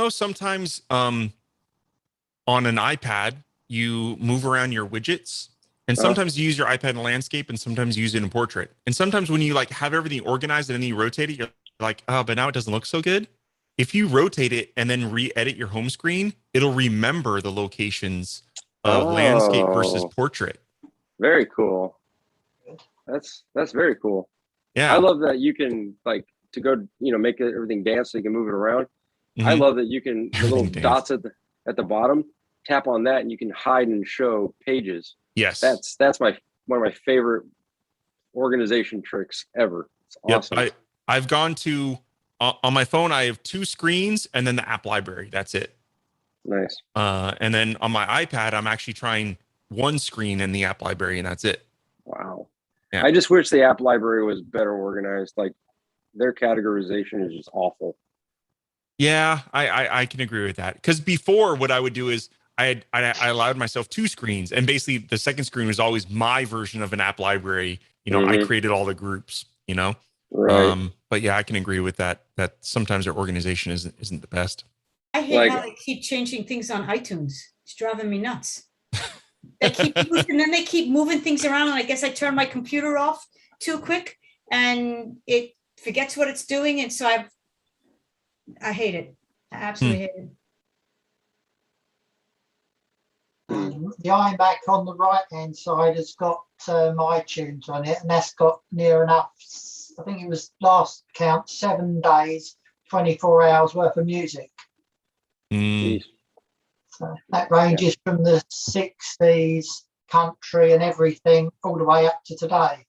Sometimes on an iPad, you move around your widgets, and sometimes you use your iPad in landscape, and sometimes you use it in portrait. And sometimes when you have everything organized and then you rotate it, you're like, oh, but now it doesn't look so good. If you rotate it and then re-edit your home screen, it'll remember the locations of landscape versus portrait. Very cool. That's very cool. Yeah. I love that you can to go, make everything dance so you can move it around. Mm-hmm. I love that you can, the little dots at the bottom, tap on that and you can hide and show pages. Yes. That's one of my favorite organization tricks ever. It's awesome. Yep. I've gone to on my phone, I have 2 screens and then the app library. That's it. Nice. And then on my iPad, I'm actually trying 1 screen in the app library, and that's it. Wow. Yeah. I just wish the app library was better organized. Like their categorization is just awful. Yeah, I can agree with that. Because before, what I would do is I allowed myself 2 screens, and basically the second screen was always my version of an app library. I created all the groups. Right. But yeah, I can agree with that. That sometimes their organization isn't the best. I hate how they keep changing things on iTunes. It's driving me nuts. they keep and then they keep moving things around, and I guess I turn my computer off too quick, and it forgets what it's doing, and so I hate it. I absolutely hate it. The iMac on the right-hand side has got iTunes on it, and that's got near enough, I think it was last count, 7 days, 24 hours worth of music. So that ranges from the 60s, country and everything, all the way up to today.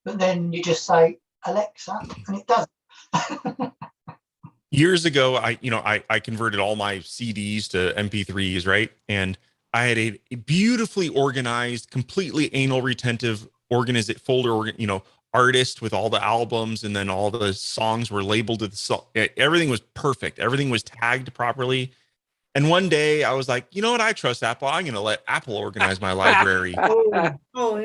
But then you just say, Alexa, and it does. Years ago, I converted all my CDs to MP3s, right? And I had a beautifully organized, completely anal retentive folder, artist with all the albums, and then all the songs were labeled to the song. Everything was perfect. Everything was tagged properly. And one day I was like, you know what? I trust Apple. I'm going to let Apple organize my library. Oh, no.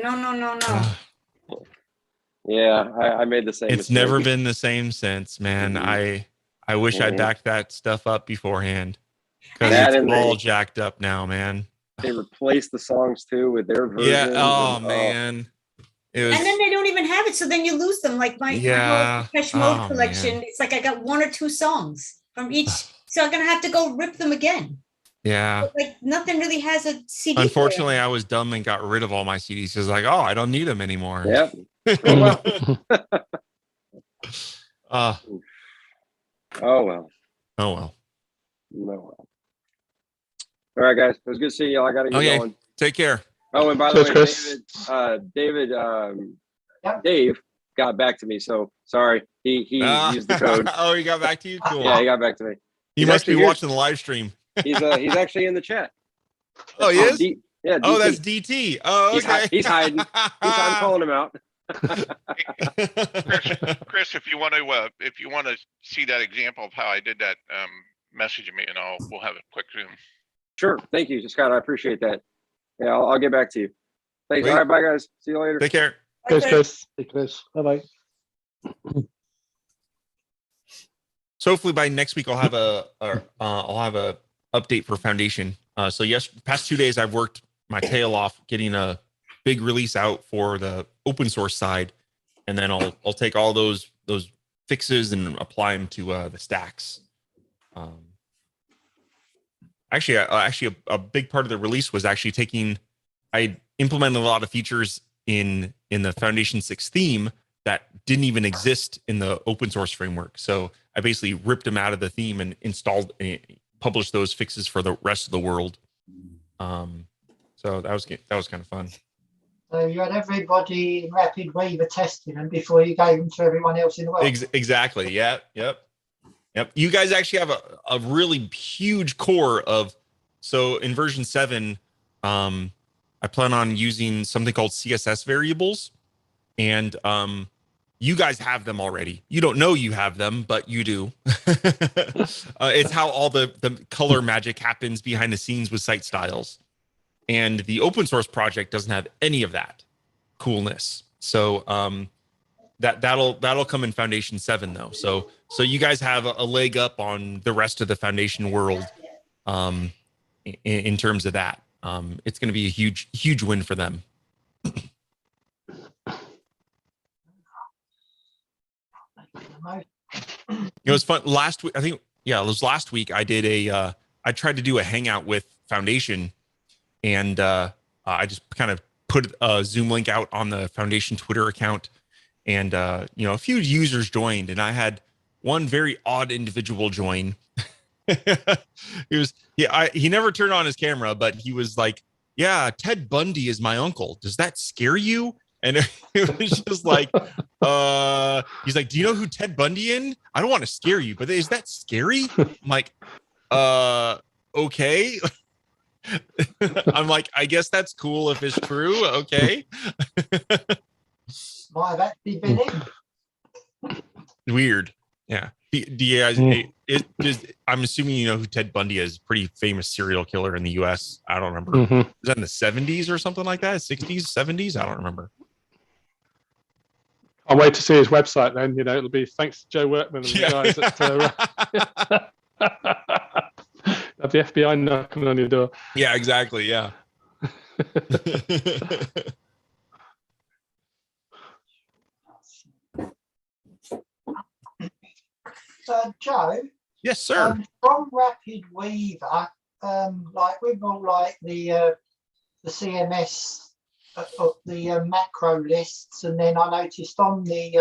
Yeah, I made the same It's mistake. never been the same since, man. I wish I backed that stuff up beforehand, because it's all jacked up now, man. They replaced the songs too with their version. Yeah. Oh, man. And then they don't even have it, so then you lose them. Like my whole Depeche Mode collection, man. it's like I got 1 or 2 songs from each, so I'm gonna have to go rip them again. Yeah. But like nothing really has a CD. Unfortunately, I was dumb and got rid of all my CDs. It's like, I don't need them anymore. Yep. Oh well. No. All right, guys. It was good seeing you. I got to get going. Take care. Oh, and by the way, David, Dave got back to me. So sorry, he used the code. Oh, he got back to you? Cool. Yeah, he got back to me. He must be watching the live stream. He's actually in the chat. Oh, he is? Yeah. Oh, that's DT. Oh, okay. He's hiding. I'm calling him out. Chris, if you want to see that example of how I did that, message me and we'll have a quick Zoom. Sure. Thank you, Scott. I appreciate that. Yeah, I'll get back to you. Thanks. Great. All right, bye guys. See you later. Take care. Thanks, Chris. Hey, Chris. Bye-bye. So hopefully by next week I'll have a update for Foundation. So past 2 days I've worked my tail off getting a big release out for the open source side, and then I'll take all those fixes and apply them to the stacks. Actually, a big part of the release was actually I implemented a lot of features in the Foundation 6 theme that didn't even exist in the open source framework. So I basically ripped them out of the theme and published those fixes for the rest of the world. So that was kind of fun. So you had everybody in Rapid Weaver testing them before you gave them to everyone else in the world. Exactly. Yeah. Yep. You guys actually have a really huge core of. So in version 7, I plan on using something called CSS variables, and you guys have them already. You don't know you have them, but you do. It's how all the color magic happens behind the scenes with site styles. And the open source project doesn't have any of that coolness. So that'll come in Foundation 7 though. So you guys have a leg up on the rest of the Foundation world in terms of that. It's going to be a huge win for them. It was fun last week. I think, it was last week. I did I tried to do a hangout with Foundation, and I just kind of put a Zoom link out on the Foundation Twitter account, and a few users joined, and I had one very odd individual join. He never turned on his camera, but he was like, "Yeah, Ted Bundy is my uncle. Does that scare you?" And it was just like, he's like, "Do you know who Ted Bundy is? I don't want to scare you, but is that scary?" I'm like, okay. I'm like, I guess that's cool if it's true. Okay. Might have actually been in. Weird. Yeah. Do you guys, I'm assuming you know who Ted Bundy is. Pretty famous serial killer in the US. I don't remember. Was that in the 70s or something like that? 60s, 70s? I don't remember. I'll wait to see his website then. It'll be thanks to Joe Workman and the guys at the FBI knocking on your door. Yeah, exactly. Yeah. Joe, Yes, sir. from Rapid Weaver, like with all like the CMS the macro lists, and then I noticed on the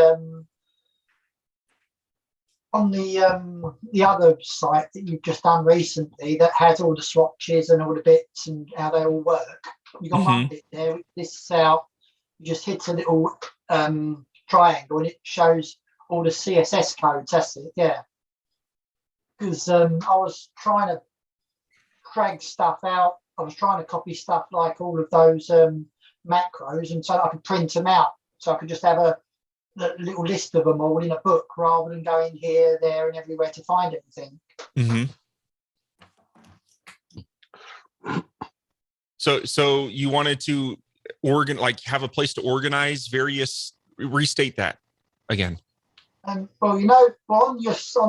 other site that you've just done recently that has all the swatches and all the bits and how they all work. You got one bit there which lists out. You just hit a little triangle and it shows all the CSS codes. That's it. Yeah. Because I was trying to drag stuff out. I was trying to copy stuff like all of those macros, and so I could print them out. So I could just have a little list of them all in a book rather than going here, there, and everywhere to find everything. So you wanted to have a place to organize various. Restate that again. Well, you know, on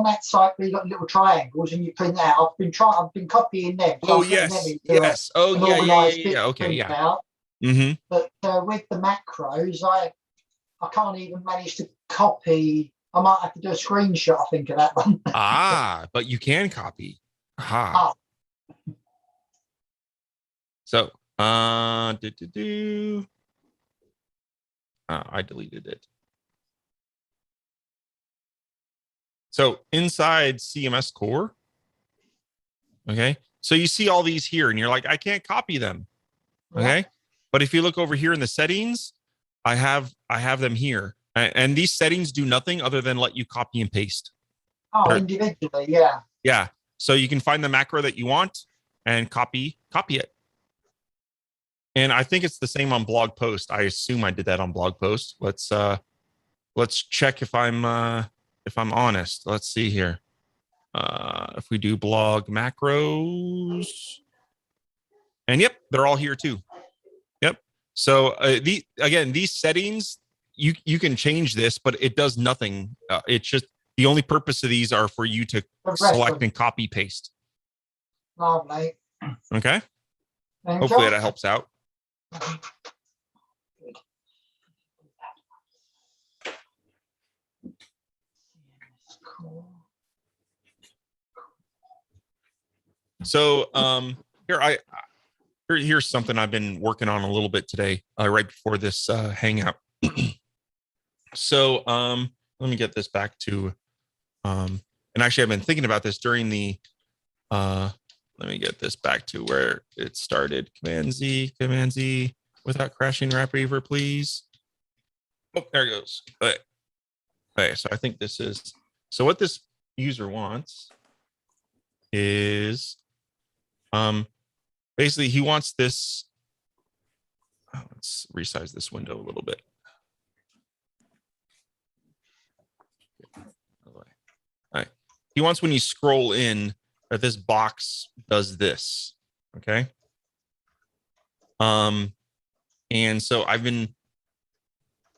that site where you got little triangles and you print that out. I've been copying them. So Oh yes, yes. Oh yeah. Okay, yeah. Out. But with the macros, I can't even manage to copy. I might have to do a screenshot, I think, of that one. But you can copy. Aha. Oh. So, I deleted it. So inside CMS core, okay. So you see all these here and you're like, I can't copy them. Okay. Yeah. But if you look over here in the settings, I have them here. And these settings do nothing other than let you copy and paste. Oh, individually, yeah. Yeah. So you can find the macro that you want and copy it. And I think it's the same on blog post. I assume I did that on blog post. Let's check if I'm honest. Let's see here. If we do blog macros, and yep, they're all here too. Yep. So these settings, you can change this, but it does nothing. It's just the only purpose of these are for you to select and copy paste. Lovely. Okay. Hopefully that helps out. So here's something I've been working on a little bit today, right before this hangout. So let me get this back to and actually I've been thinking about this during the let me get this back to where it started. Command Z without crashing Rapid Weaver, please. Oh, there it goes. Okay, so I think this is, so what this user wants is basically he wants this. Let's resize this window a little bit. All right. He wants when you scroll in that this box does this. Okay. And so I've been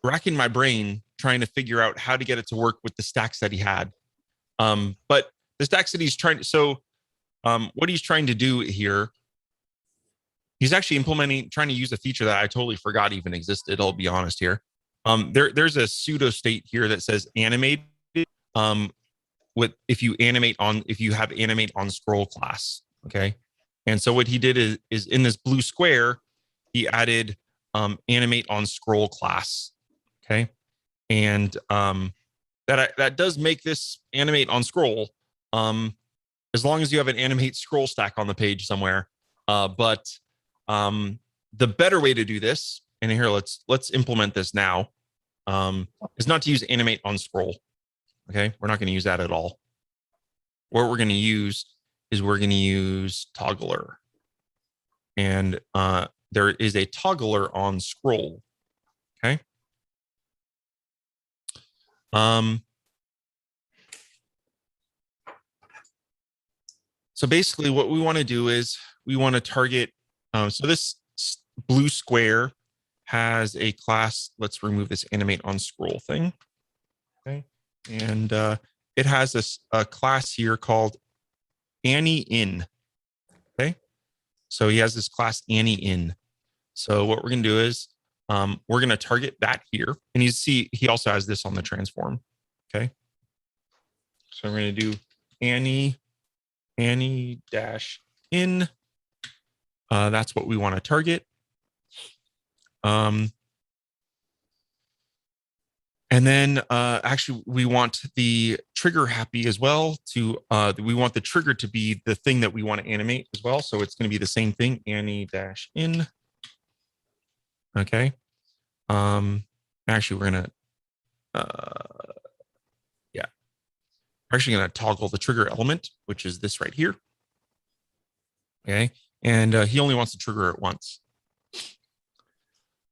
racking my brain trying to figure out how to get it to work with the stacks that he had. But the stacks that he's trying to, so what he's trying to do here, he's actually trying to use a feature that I totally forgot even existed. I'll be honest here. There's a pseudo state here that says animate. If you have animate on scroll class. Okay. And so what he did is in this blue square, he added animate on scroll class. Okay. And that does make this animate on scroll, as long as you have an animate scroll stack on the page somewhere. But the better way to do this, and here let's implement this now, is not to use animate on scroll. Okay, we're not going to use that at all. What we're going to use is we're going to use toggler, and there is a toggler on scroll. Okay. So basically what we want to do is we want to target, so this blue square has a class. Let's remove this animate on scroll thing. Okay. And it has a class here called Annie in. So he has this class Annie in. So what we're going to do is we're going to target that here. And you see he also has this on the transform. Okay. So we're going to do Annie dash in. That's what we want to target. And then actually we want the trigger happy as well to, we want the trigger to be the thing that we want to animate as well. So it's going to be the same thing, Annie dash in. Okay. Actually we're going to, yeah, we're actually going to toggle the trigger element, which is this right here. Okay. And he only wants to trigger it once.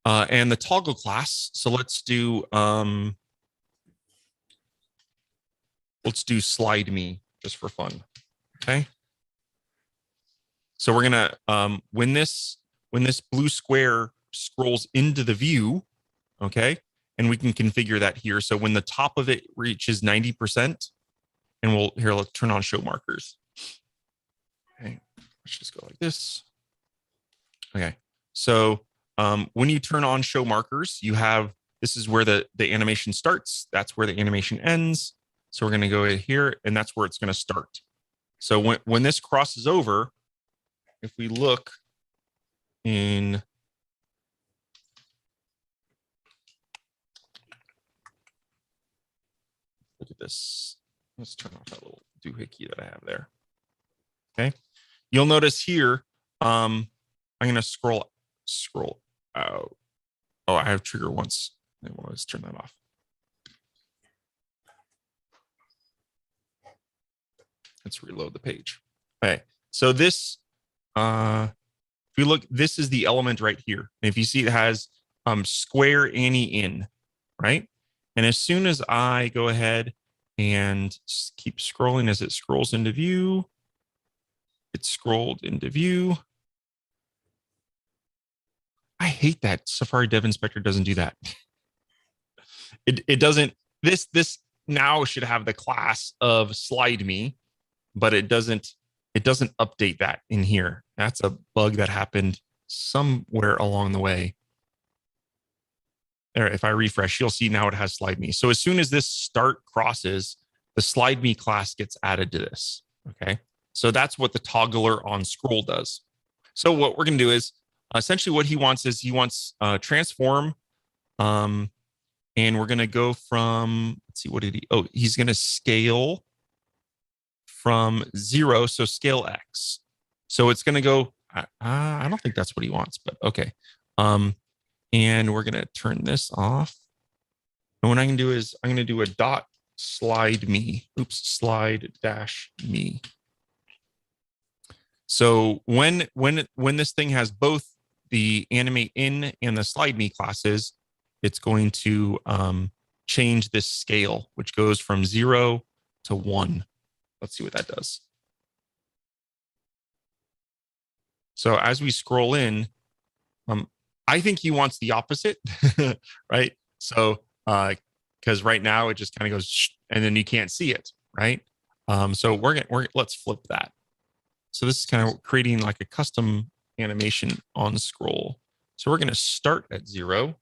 And the toggle class. So let's do slide me just for fun. Okay. So we're gonna when this blue square scrolls into the view, okay, and we can configure that here. So when the top of it reaches 90%, and let's turn on show markers. Okay, let's just go like this. Okay, so when you turn on show markers, you have, this is where the animation starts. That's where the animation ends. So we're going to go here, and that's where it's going to start. So when this crosses over, if we look in, look at this. Let's turn off that little doohickey that I have there. Okay, you'll notice here, I'm going to scroll out. Oh, I have trigger once. Let's turn that off. Let's reload the page. Okay, so this, if you look, this is the element right here. And if you see, it has square Annie in, right? And as soon as I go ahead and keep scrolling as it scrolls into view, it's scrolled into view. I hate that Safari Dev Inspector doesn't do that. It doesn't, this now should have the class of slide me, but it doesn't update that in here. That's a bug that happened somewhere along the way. There, if I refresh, you'll see now it has slide me. So as soon as this start crosses, the slide me class gets added to this. Okay. So that's what the toggler on scroll does. So what we're going to do is essentially what he wants is transform. And we're going to go from, let's see, what did he, oh, he's going to scale from 0. So scale X. So it's going to go, I don't think that's what he wants, but okay. And we're going to turn this off. And what I'm going to do is I'm going to do a dot slide me. Oops, slide dash me. So when this thing has both the animate in and the slide me classes, it's going to change this scale, which goes from 0 to 1. Let's see what that does. So as we scroll in, I think he wants the opposite, right? So because right now it just kind of goes shh, and then you can't see it, right? So let's flip that. So this is kind of creating like a custom animation on scroll. So we're going to start at 0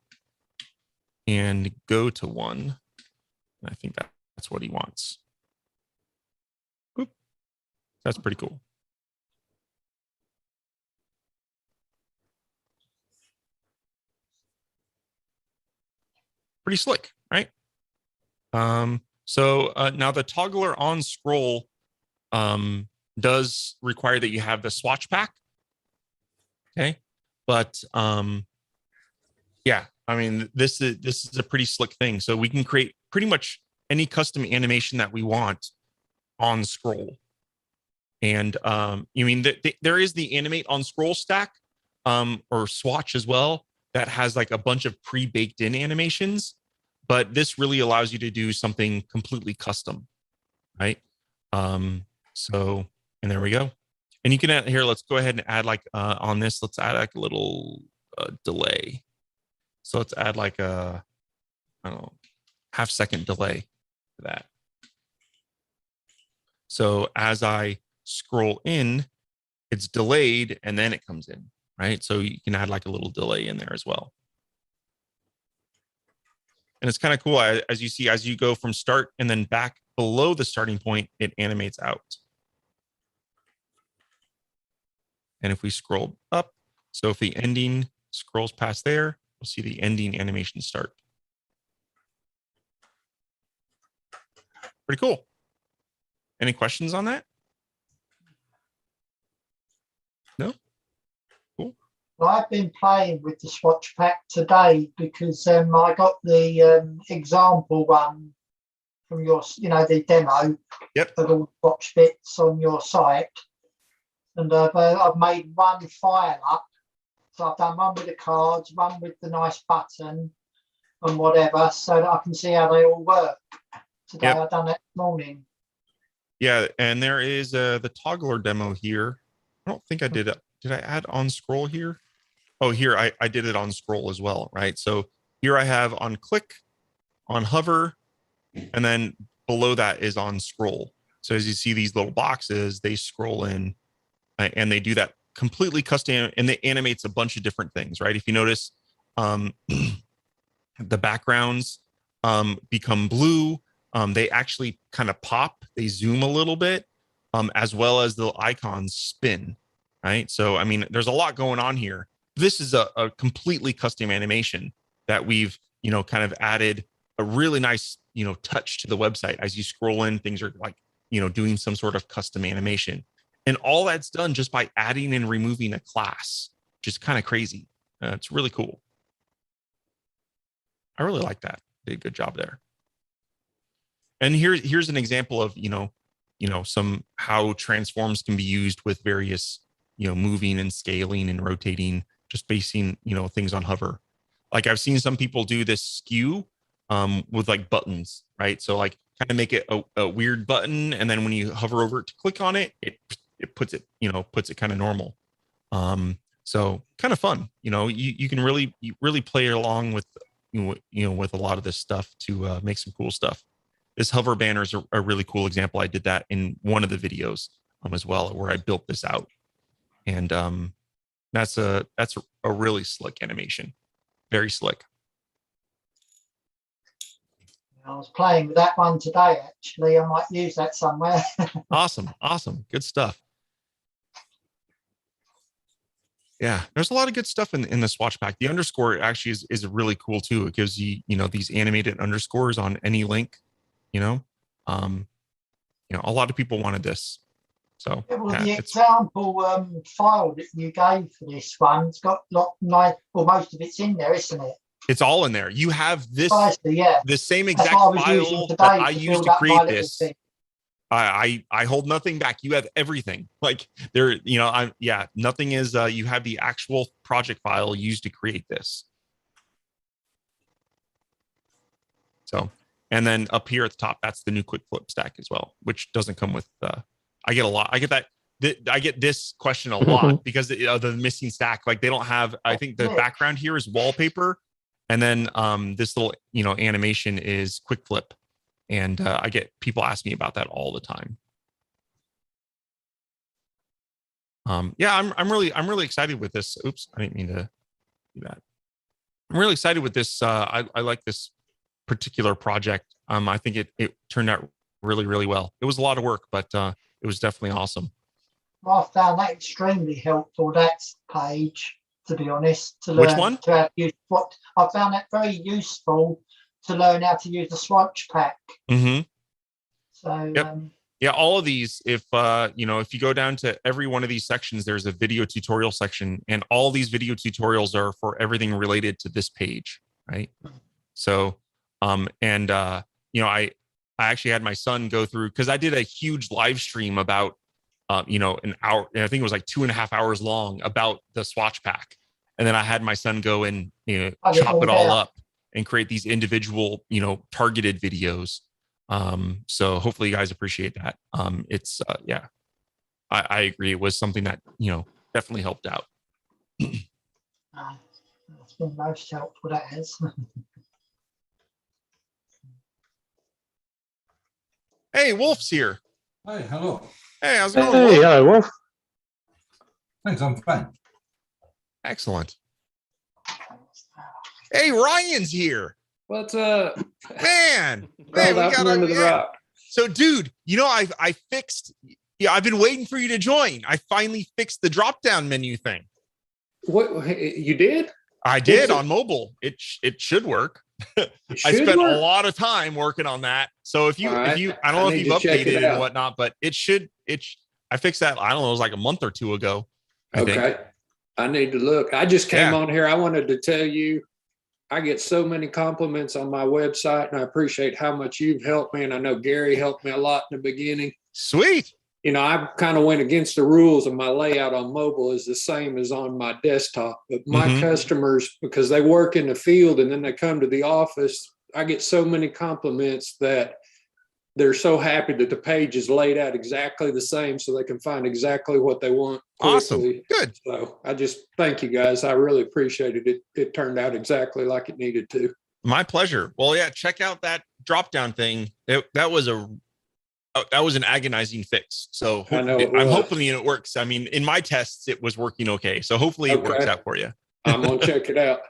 and go to 1. And I think that's what he wants. Oop. That's pretty cool. Pretty slick, right? So now the toggler on scroll does require that you have the swatch pack. Okay, but yeah, I mean this is a pretty slick thing. So we can create pretty much any custom animation that we want on scroll. And you mean that there is the animate on scroll stack or swatch as well that has like a bunch of pre-baked in animations, but this really allows you to do something completely custom, right? So, and there we go. And you can add here, let's go ahead and add like on this, let's add like a little delay. So let's add like a, I don't know, half-second delay for that. So as I scroll in, it's delayed and then it comes in, right? So you can add like a little delay in there as well. And it's kind of cool, as you see, as you go from start and then back below the starting point, it animates out. And if we scroll up, so if the ending scrolls past there, we'll see the ending animation start. Pretty cool. Any questions on that? No? Cool. Well, I've been playing with the swatch pack today because I got the example one from your, the demo. Yep. Of all the swatch bits on your site, and I've made one file up. So I've done one with the cards, one with the nice button, and whatever, so that I can see how they all work. Today I've done that this morning. Yeah, and there is the toggler demo here. I don't think I did it. Did I add on scroll here? Oh, here I did it on scroll as well, right? So here I have on click, on hover, and then below that is on scroll. So as you see these little boxes, they scroll in and they do that completely custom, and it animates a bunch of different things, right? If you notice, the backgrounds become blue. They actually kind of pop, they zoom a little bit, as well as the icons spin, right? So, I mean, there's a lot going on here. This is a completely custom animation that we've, kind of added a really nice, touch to the website. As you scroll in, things are like, doing some sort of custom animation. And all that's done just by adding and removing a class, which is kind of crazy. It's really cool. I really like that. Did a good job there. And here's an example of, some how transforms can be used with various, moving and scaling and rotating, just basing, things on hover. Like I've seen some people do this skew with like buttons, right? So like kind of make it a weird button. And then when you hover over it to click on it, it puts it, puts it kind of normal. So kind of fun, you can really play along with, with a lot of this stuff to make some cool stuff. This hover banner is a really cool example. I did that in one of the videos as well, where I built this out. And that's a really slick animation. Very slick. I was playing with that one today, actually. I might use that somewhere. Awesome. Good stuff. Yeah, there's a lot of good stuff in the swatch pack. The underscore actually is really cool too. It gives you, these animated underscores on any link, a lot of people wanted this. So the example file that you gave for this one's got most of it's in there, isn't it? It's all in there. You have this, the same exact file that I used to create this. I hold nothing back. You have everything. Like there, nothing is, you have the actual project file used to create this. So, and then up here at the top, that's the new quick flip stack as well, which doesn't come with, I get this question a lot because the missing stack, like they don't have, I think the background here is wallpaper. And then this little, animation is quick flip. And I get people ask me about that all the time. I'm really excited with this. Oops, I didn't mean to do that. I'm really excited with this. I like this particular project. I think it turned out really, really well. It was a lot of work, but it was definitely awesome. Well, I found that extremely helpful, that page, to be honest. To learn Which one? I found that very useful to learn how to use the swatch pack. Mm-hmm. So, yeah, all of these, if you go down to every one of these sections, there's a video tutorial section, and all these video tutorials are for everything related to this page, right? So, I actually had my son go through, because I did a huge live stream about, an hour, I think it was like 2.5 hours long, about the swatch pack. And then I had my son go and, chop it all up and create these individual, targeted videos. So hopefully you guys appreciate that. It's, I agree. It was something that, definitely helped out. It's been most helpful, that is. Hey, Wolf's here. Hi, hello. Hey, how's it going? Hey, hello, Wolf. Thanks, I'm fine. Excellent. Hey, Ryan's here. What's up? Man, Crawled we out from under the rock. So, dude, you know, I fixed. Yeah, I've been waiting for you to join. I finally fixed the drop-down menu thing. What you did? I did on mobile. It should work. I spent a lot of time working on that. So if you I don't know if you've updated it and whatnot, but I fixed that. I don't know, it was like a month or two ago. I think. I need to look. I just came on here. I wanted to tell you, I get so many compliments on my website, and I appreciate how much you've helped me. And I know Gary helped me a lot in the beginning. Sweet. You know, I kind of went against the rules, and my layout on mobile is the same as on my desktop. But my customers, because they work in the field and then they come to the office, I get so many compliments that they're so happy that the page is laid out exactly the same so they can find exactly what they want quickly. Awesome. Good. So I just thank you guys. I really appreciated it. It turned out exactly like it needed to. My pleasure. Well, yeah, check out that drop-down thing. That was an agonizing fix. So I'm hoping it works. I mean, in my tests, it was working okay. So hopefully it works out for you. I'm gonna check it out.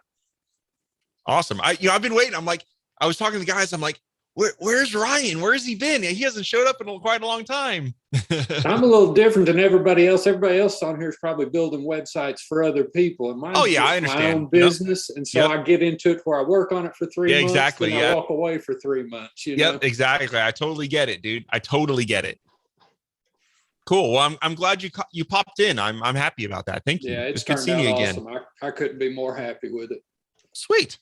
Awesome. I've been waiting. I was talking to the guys. I'm like, where's Ryan? Where has he been? He hasn't showed up in quite a long time. I'm a little different than everybody else. Everybody else on here is probably building websites for other people. And mine's I understand. My own business. And so I get into it where I work on it for 3 months. Exactly. And I walk away for 3 months. You know? Exactly. I totally get it, dude. I totally get it. Cool. Well, I'm glad you popped in. I'm happy about that. Thank you. Yeah, it's good seeing you again. Awesome. I couldn't be more happy with it. Sweet.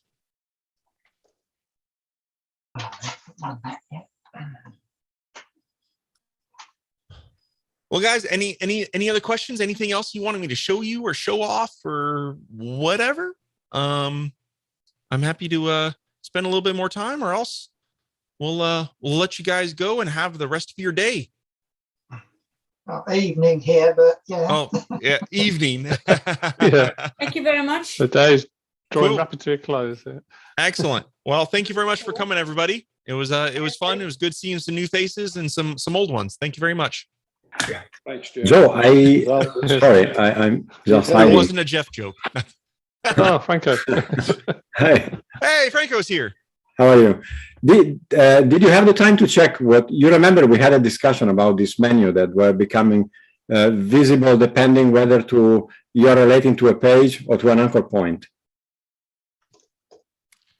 Well, guys, any other questions? Anything else you wanted me to show you or show off or whatever? I'm happy to spend a little bit more time, or else we'll let you guys go and have the rest of your day. Evening here, but yeah. Oh, yeah, evening. Yeah. Thank you very much. The day's drawing rapid to a close. Yeah. Excellent. Well, thank you very much for coming, everybody. It was fun. It was good seeing some new faces and some old ones. Thank you very much. Thanks, Joe. Joe, I'm just. It wasn't a Jeff joke. Oh, Franco. Hey, Franco's here. How are you? Did you have the time to check what you remember? We had a discussion about this menu that were becoming visible depending whether you're relating to a page or to an anchor point.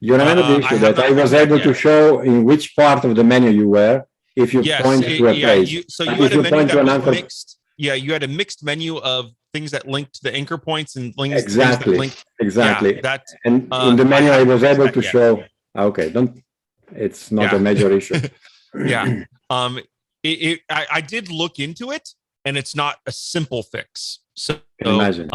You remember the issue that I was able to show in which part of the menu you were if you point to a page. You had a menu that was mixed. Yeah, you had a mixed menu of things that linked to the anchor points and links. Exactly. Yeah, and in the menu, I was able to show. Okay, it's not a major issue. Yeah. I did look into it, and it's not a simple fix. So imagine.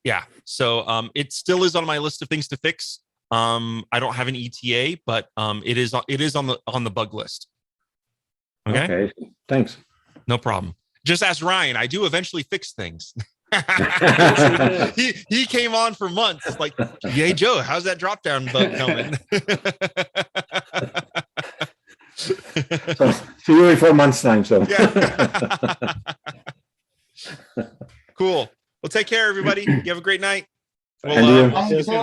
Yeah. So it still is on my list of things to fix. I don't have an ETA, but it is on the bug list. Okay. Thanks. No problem. Just ask Ryan. I do eventually fix things. he came on for months. It's like, hey Joe, how's that drop down bug coming? So see you in 4 months' time. So yeah. Cool. Well, take care, everybody. You have a great night. We'll see you soon.